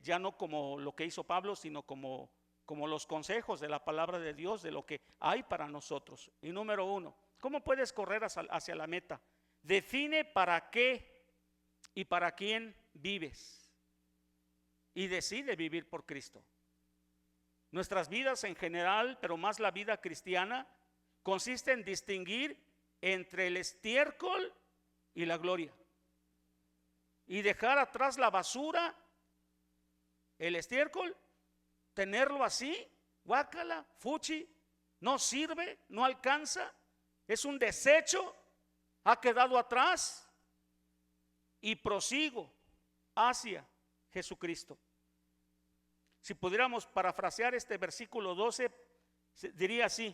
ya no como lo que hizo Pablo, sino como los consejos de la palabra de Dios, de lo que hay para nosotros. Y número 1, ¿cómo puedes correr hacia la meta? Define para qué y para quién vives y decide vivir por Cristo. Nuestras vidas en general, pero más la vida cristiana, consiste en distinguir entre el estiércol y la gloria. y dejar atrás la basura, el estiércol, tenerlo así, guácala, fuchi, no sirve, no alcanza, es un desecho, ha quedado atrás y prosigo hacia Jesucristo. Si pudiéramos parafrasear este versículo 12, diría así: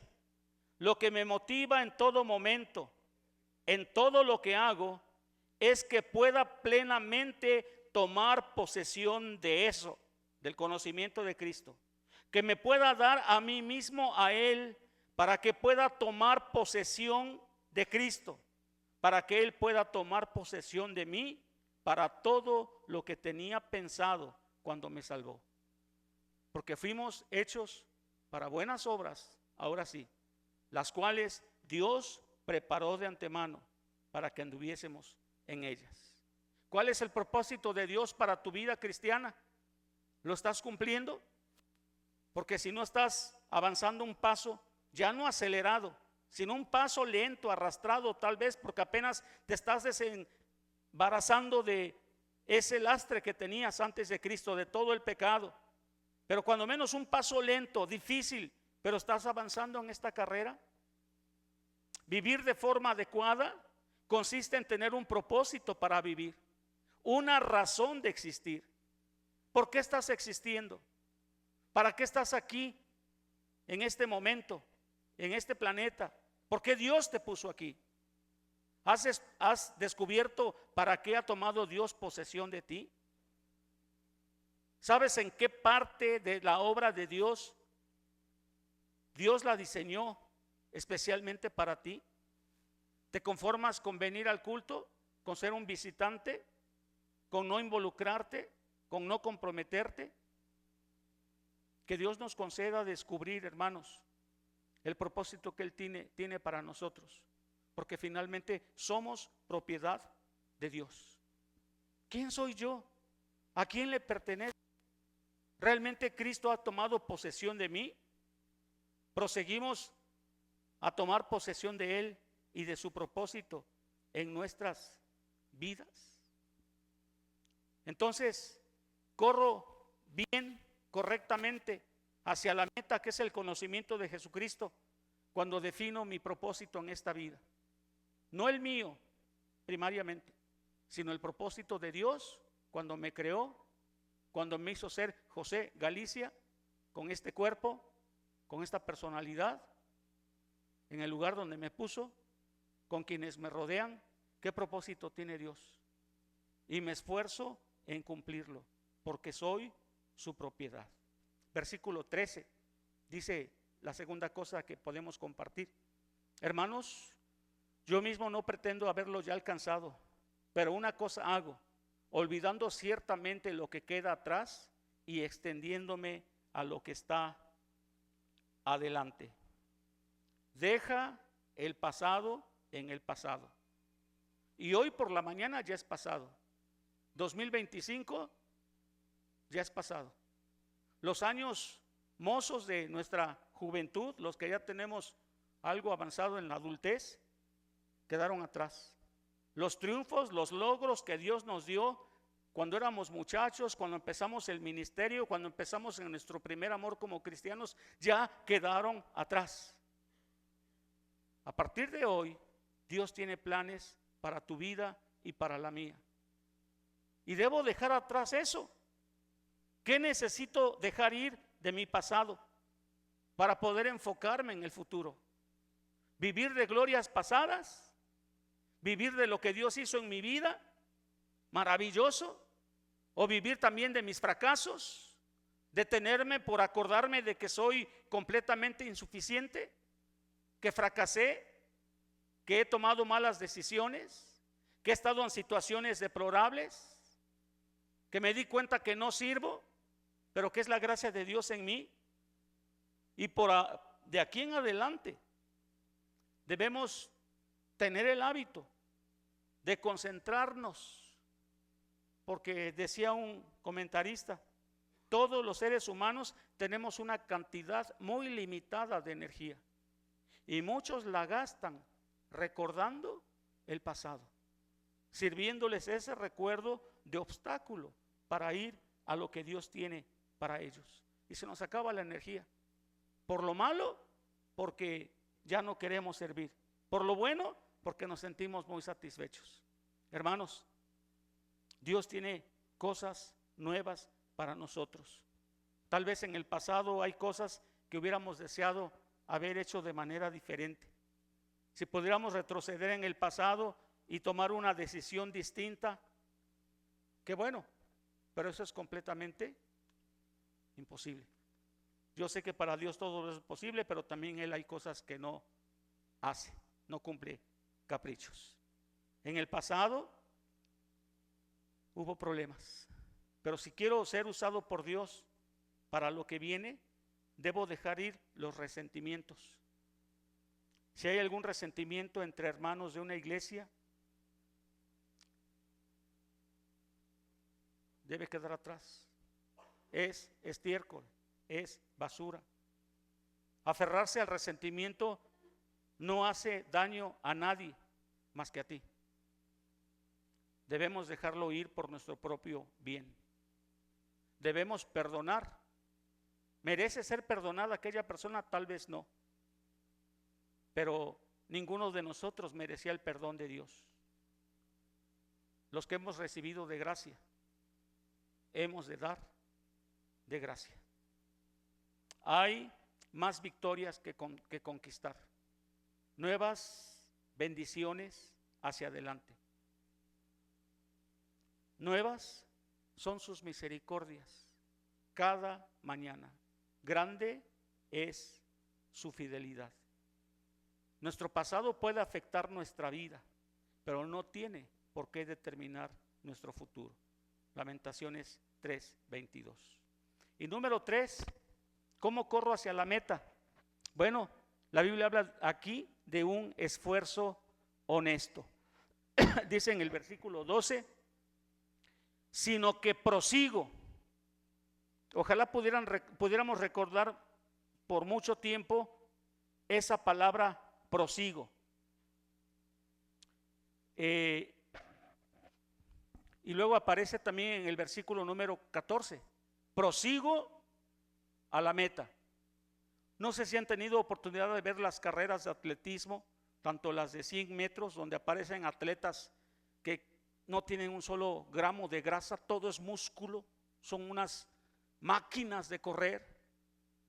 lo que me motiva en todo momento, en todo lo que hago, es que pueda plenamente tomar posesión de eso, del conocimiento de Cristo, que me pueda dar a mí mismo a Él, para que pueda tomar posesión de Cristo, para que Él pueda tomar posesión de mí, para todo lo que tenía pensado cuando me salvó. Porque fuimos hechos para buenas obras, ahora sí, las cuales Dios preparó de antemano para que anduviésemos en ellas. ¿Cuál es el propósito de Dios para tu vida cristiana? ¿Lo estás cumpliendo? Porque si no estás avanzando un paso, ya no acelerado, sino un paso lento, arrastrado tal vez porque apenas te estás desembarazando de ese lastre que tenías antes de Cristo, de todo el pecado. Pero cuando menos un paso lento, difícil, pero estás avanzando en esta carrera. Vivir de forma adecuada consiste en tener un propósito para vivir, una razón de existir. ¿Por qué estás existiendo? ¿Para qué estás aquí en este momento, en este planeta? ¿Por qué Dios te puso aquí? ¿Has descubierto para qué ha tomado Dios posesión de ti? ¿Sabes en qué parte de la obra de Dios Dios la diseñó especialmente para ti? ¿Te conformas con venir al culto, con ser un visitante, con no involucrarte, con no comprometerte? Que Dios nos conceda descubrir, hermanos, el propósito que Él tiene para nosotros, porque finalmente somos propiedad de Dios. ¿Quién soy yo? ¿A quién le pertenezco? ¿Realmente Cristo ha tomado posesión de mí? ¿Proseguimos a tomar posesión de Él y de su propósito en nuestras vidas? Entonces, corro bien, correctamente hacia la meta, que es el conocimiento de Jesucristo, cuando defino mi propósito en esta vida. No el mío primariamente, sino el propósito de Dios cuando me creó, cuando me hizo ser José Galicia, con este cuerpo, con esta personalidad, en el lugar donde me puso, con quienes me rodean. ¿Qué propósito tiene Dios? Y me esfuerzo en cumplirlo, porque soy su propiedad. Versículo 13 dice la segunda cosa que podemos compartir. Hermanos, yo mismo no pretendo haberlo ya alcanzado, pero una cosa hago, olvidando ciertamente lo que queda atrás y extendiéndome a lo que está adelante. Deja el pasado en el pasado. Y hoy por la mañana ya es pasado. 2025 ya es pasado. Los años mozos de nuestra juventud, los que ya tenemos algo avanzado en la adultez, quedaron atrás. Los triunfos, los logros que Dios nos dio cuando éramos muchachos, cuando empezamos el ministerio, cuando empezamos en nuestro primer amor como cristianos, ya quedaron atrás. A partir de hoy, Dios tiene planes para tu vida y para la mía. Y debo dejar atrás eso. ¿Qué necesito dejar ir de mi pasado para poder enfocarme en el futuro? ¿Vivir de glorias pasadas? ¿Vivir de lo que Dios hizo en mi vida? Maravilloso. ¿O vivir también de mis fracasos? ¿Detenerme por acordarme de que soy completamente insuficiente? ¿Que fracasé? ¿Que he tomado malas decisiones? ¿Que he estado en situaciones deplorables? ¿Que me di cuenta que no sirvo, pero que es la gracia de Dios en mí? Y de aquí en adelante debemos tener el hábito de concentrarnos, porque decía un comentarista, todos los seres humanos tenemos una cantidad muy limitada de energía y muchos la gastan recordando el pasado. sirviéndoles ese recuerdo de obstáculo para ir a lo que Dios tiene para ellos. Y se nos acaba la energía. Por lo malo, porque ya no queremos servir. Por lo bueno, porque nos sentimos muy satisfechos. Hermanos, Dios tiene cosas nuevas para nosotros. Tal vez en el pasado hay cosas que hubiéramos deseado haber hecho de manera diferente. Si pudiéramos retroceder en el pasado y tomar una decisión distinta, qué bueno, pero eso es completamente imposible. Yo sé que para Dios todo es posible, pero también Él hay cosas que no hace, no cumple caprichos. En el pasado hubo problemas, pero si quiero ser usado por Dios para lo que viene, debo dejar ir los resentimientos. Si hay algún resentimiento entre hermanos de una iglesia, debe quedar atrás. Es estiércol, es basura. Aferrarse al resentimiento no hace daño a nadie más que a ti. Debemos dejarlo ir por nuestro propio bien. Debemos perdonar. ¿Merece ser perdonada aquella persona? Tal vez no. Pero ninguno de nosotros merecía el perdón de Dios. Los que hemos recibido de gracia, hemos de dar de gracia. Hay más victorias que conquistar, nuevas bendiciones hacia adelante. Nuevas son sus misericordias cada mañana. Grande es su fidelidad. Nuestro pasado puede afectar nuestra vida, pero no tiene por qué determinar nuestro futuro. Lamentaciones 3:22. Y número 3, ¿cómo corro hacia la meta? Bueno, la Biblia habla aquí de un esfuerzo honesto. Dice en el versículo 12, sino que prosigo. Ojalá pudiéramos recordar por mucho tiempo esa palabra prosigo. Y luego aparece también en el versículo número 14, prosigo a la meta. No sé si han tenido oportunidad de ver las carreras de atletismo, tanto las de 100 metros, donde aparecen atletas que no tienen un solo gramo de grasa, todo es músculo, son unas máquinas de correr.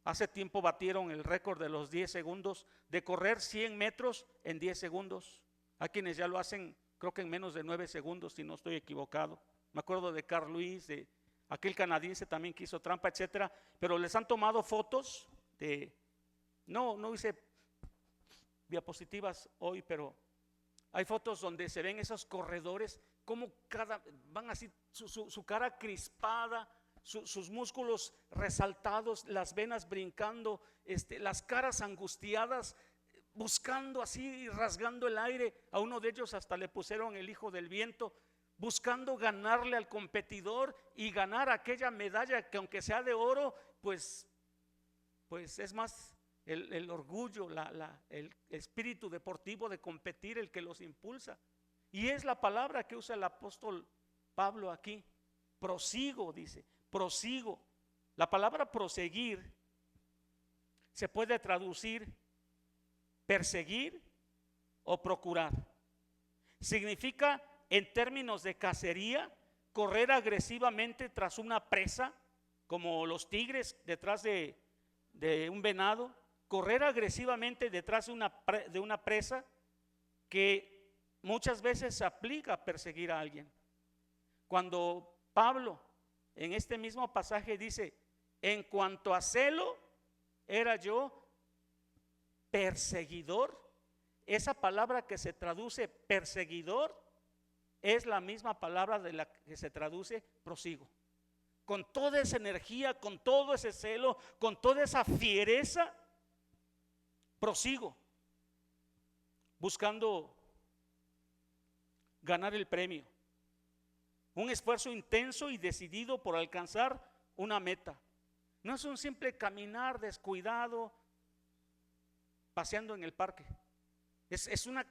Hace tiempo batieron el récord de los 10 segundos, de correr 100 metros en 10 segundos. Hay quienes ya lo hacen, creo que en menos de 9 segundos, si no estoy equivocado. Me acuerdo de Carl Lewis, de aquel canadiense también que hizo trampa, etcétera. Pero les han tomado fotos de, no hice diapositivas hoy, pero hay fotos donde se ven esos corredores, como van así, su cara crispada, sus músculos resaltados, las venas brincando, las caras angustiadas, buscando así, rasgando el aire. A uno de ellos hasta le pusieron el hijo del viento, buscando ganarle al competidor y ganar aquella medalla que aunque sea de oro, pues es más el orgullo, el espíritu deportivo de competir el que los impulsa. Y es la palabra que usa el apóstol Pablo aquí. Prosigo, dice, prosigo. La palabra proseguir se puede traducir perseguir o procurar. Significa, en términos de cacería, correr agresivamente tras una presa, como los tigres detrás de un venado. Correr agresivamente detrás de una presa, que muchas veces se aplica a perseguir a alguien. Cuando Pablo en este mismo pasaje dice, en cuanto a celo, era yo perseguidor. Esa palabra que se traduce perseguidor es la misma palabra de la que se traduce prosigo. Con toda esa energía, con todo ese celo, con toda esa fiereza, prosigo, buscando ganar el premio. Un esfuerzo intenso y decidido por alcanzar una meta. No es un simple caminar descuidado, paseando en el parque. Es una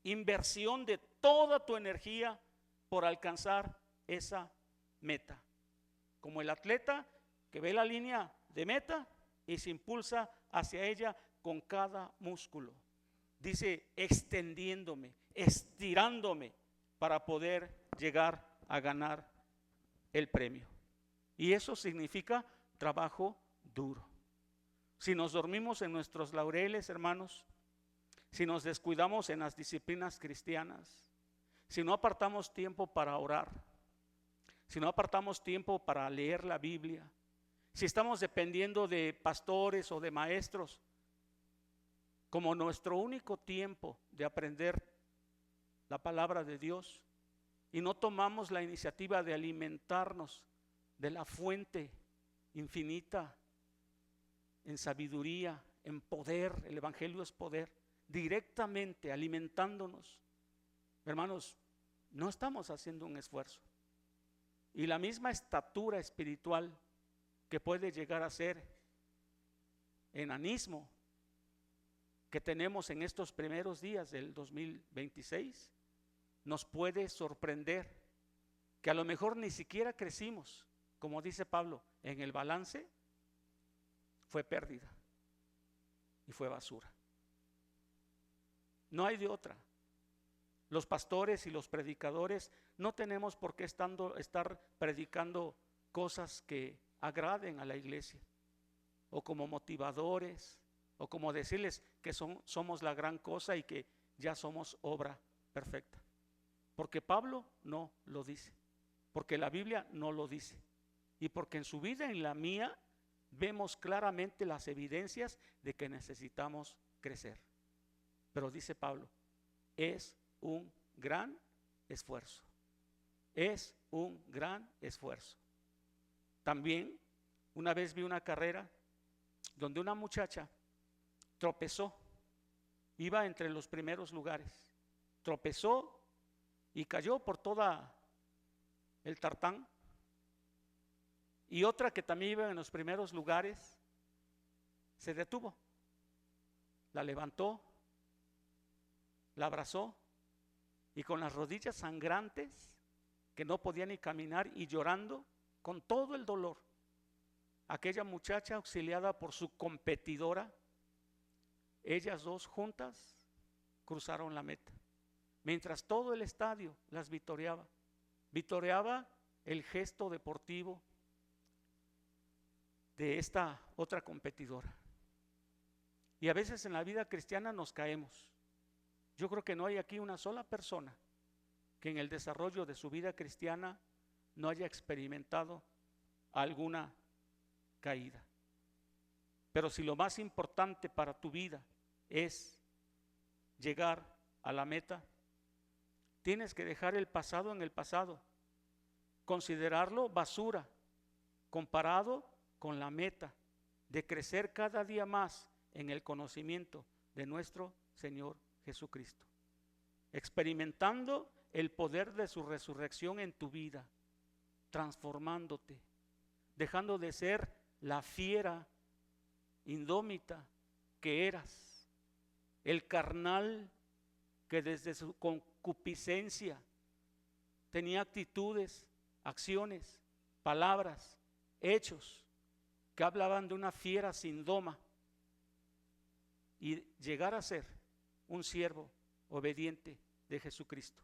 inversión de toda tu energía por alcanzar esa meta. Como el atleta que ve la línea de meta y se impulsa hacia ella con cada músculo. Dice, extendiéndome, estirándome para poder llegar a ganar el premio. Y eso significa trabajo duro. Si nos dormimos en nuestros laureles, hermanos, si nos descuidamos en las disciplinas cristianas, si no apartamos tiempo para orar, si no apartamos tiempo para leer la Biblia, si estamos dependiendo de pastores o de maestros como nuestro único tiempo de aprender la palabra de Dios, y no tomamos la iniciativa de alimentarnos de la fuente infinita en sabiduría, en poder, el evangelio es poder, directamente alimentándonos, hermanos, no estamos haciendo un esfuerzo. Y la misma estatura espiritual que puede llegar a ser enanismo que tenemos en estos primeros días del 2026, nos puede sorprender que a lo mejor ni siquiera crecimos, como dice Pablo, en el balance fue pérdida y fue basura. No hay de otra. Los pastores y los predicadores no tenemos por qué estar predicando cosas que agraden a la iglesia, o como motivadores, o como decirles que somos la gran cosa y que ya somos obra perfecta. Porque Pablo no lo dice, porque la Biblia no lo dice, y porque en su vida y en la mía vemos claramente las evidencias de que necesitamos crecer. Pero dice Pablo, es un gran esfuerzo. Es un gran esfuerzo. También una vez vi una carrera donde una muchacha tropezó, iba entre los primeros lugares, tropezó y cayó por toda el tartán, y otra que también iba en los primeros lugares se detuvo, la levantó, la abrazó, y con las rodillas sangrantes que no podía ni caminar y llorando con todo el dolor, aquella muchacha auxiliada por su competidora, ellas dos juntas cruzaron la meta, mientras todo el estadio las vitoreaba el gesto deportivo de esta otra competidora. Y a veces en la vida cristiana nos caemos. Yo creo que no hay aquí una sola persona que en el desarrollo de su vida cristiana no haya experimentado alguna caída. Pero si lo más importante para tu vida es llegar a la meta, tienes que dejar el pasado en el pasado, considerarlo basura comparado con la meta de crecer cada día más en el conocimiento de nuestro Señor Jesucristo, experimentando el poder de su resurrección en tu vida, transformándote, dejando de ser la fiera indómita que eras, el carnal que desde su concupiscencia tenía actitudes, acciones, palabras, hechos que hablaban de una fiera sin doma, y llegar a ser un siervo obediente de Jesucristo.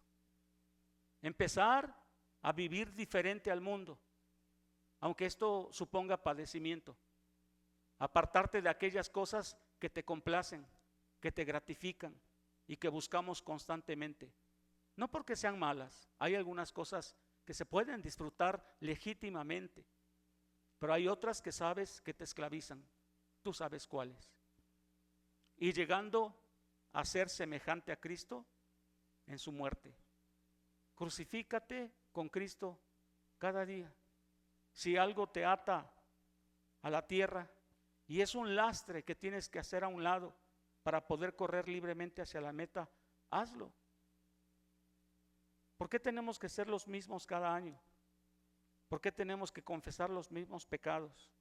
Empezar a vivir diferente al mundo, aunque esto suponga padecimiento. Apartarte de aquellas cosas que te complacen, que te gratifican y que buscamos constantemente. No porque sean malas, hay algunas cosas que se pueden disfrutar legítimamente, pero hay otras que sabes que te esclavizan. Tú sabes cuáles. Y llegando a ser semejante a Cristo en su muerte. Crucifícate con Cristo cada día. Si algo te ata a la tierra y es un lastre que tienes que hacer a un lado para poder correr libremente hacia la meta, hazlo. ¿Por qué tenemos que ser los mismos cada año? ¿Por qué tenemos que confesar los mismos pecados?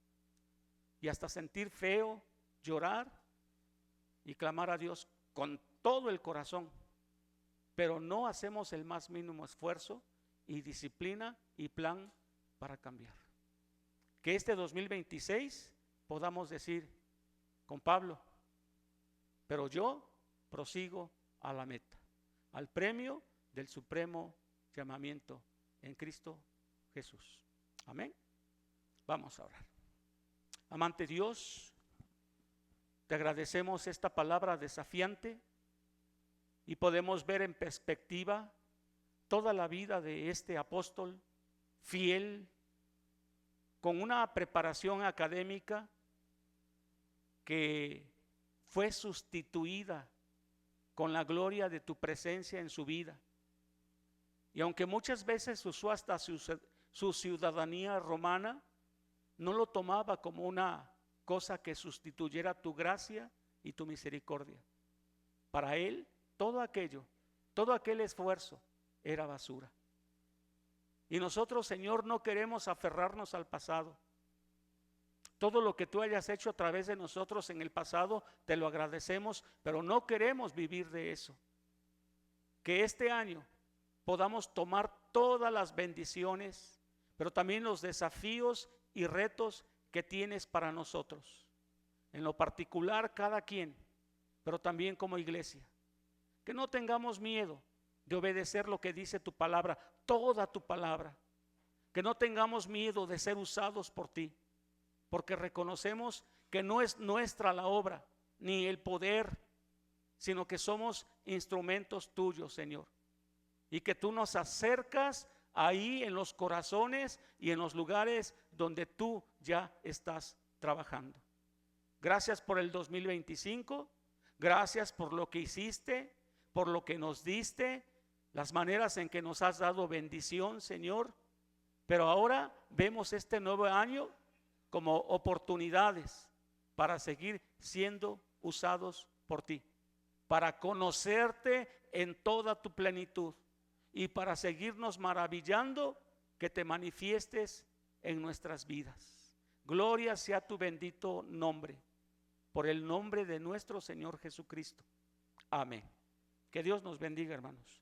Y hasta sentir feo, llorar y clamar a Dios con todo el corazón pero no hacemos el más mínimo esfuerzo y disciplina y plan para cambiar. Que este 2026 podamos decir con Pablo, pero yo prosigo a la meta, al premio del supremo llamamiento en Cristo Jesús. Amén. Vamos a orar. Amante Dios, te agradecemos esta palabra desafiante y podemos ver en perspectiva toda la vida de este apóstol fiel, con una preparación académica que fue sustituida con la gloria de tu presencia en su vida. Y aunque muchas veces usó hasta su ciudadanía romana, no lo tomaba como una cosa que sustituyera tu gracia y tu misericordia. Para él, todo aquel esfuerzo era basura. Y nosotros, Señor, no queremos aferrarnos al pasado. Todo lo que tú hayas hecho a través de nosotros en el pasado, te lo agradecemos, pero no queremos vivir de eso. Que este año podamos tomar todas las bendiciones, pero también los desafíos y retos que tienes para nosotros. En lo particular, cada quien, pero también como iglesia. Que no tengamos miedo de obedecer lo que dice tu palabra, toda tu palabra. Que no tengamos miedo de ser usados por ti, porque reconocemos que no es nuestra la obra, ni el poder, sino que somos instrumentos tuyos, Señor. Y que tú nos acercas ahí en los corazones y en los lugares donde tú ya estás trabajando. Gracias por el 2025, gracias por lo que hiciste, por lo que nos diste, las maneras en que nos has dado bendición, Señor. Pero ahora vemos este nuevo año como oportunidades para seguir siendo usados por ti, para conocerte en toda tu plenitud y para seguirnos maravillando que te manifiestes en nuestras vidas. Gloria sea tu bendito nombre, por el nombre de nuestro Señor Jesucristo. Amén. Que Dios nos bendiga, hermanos.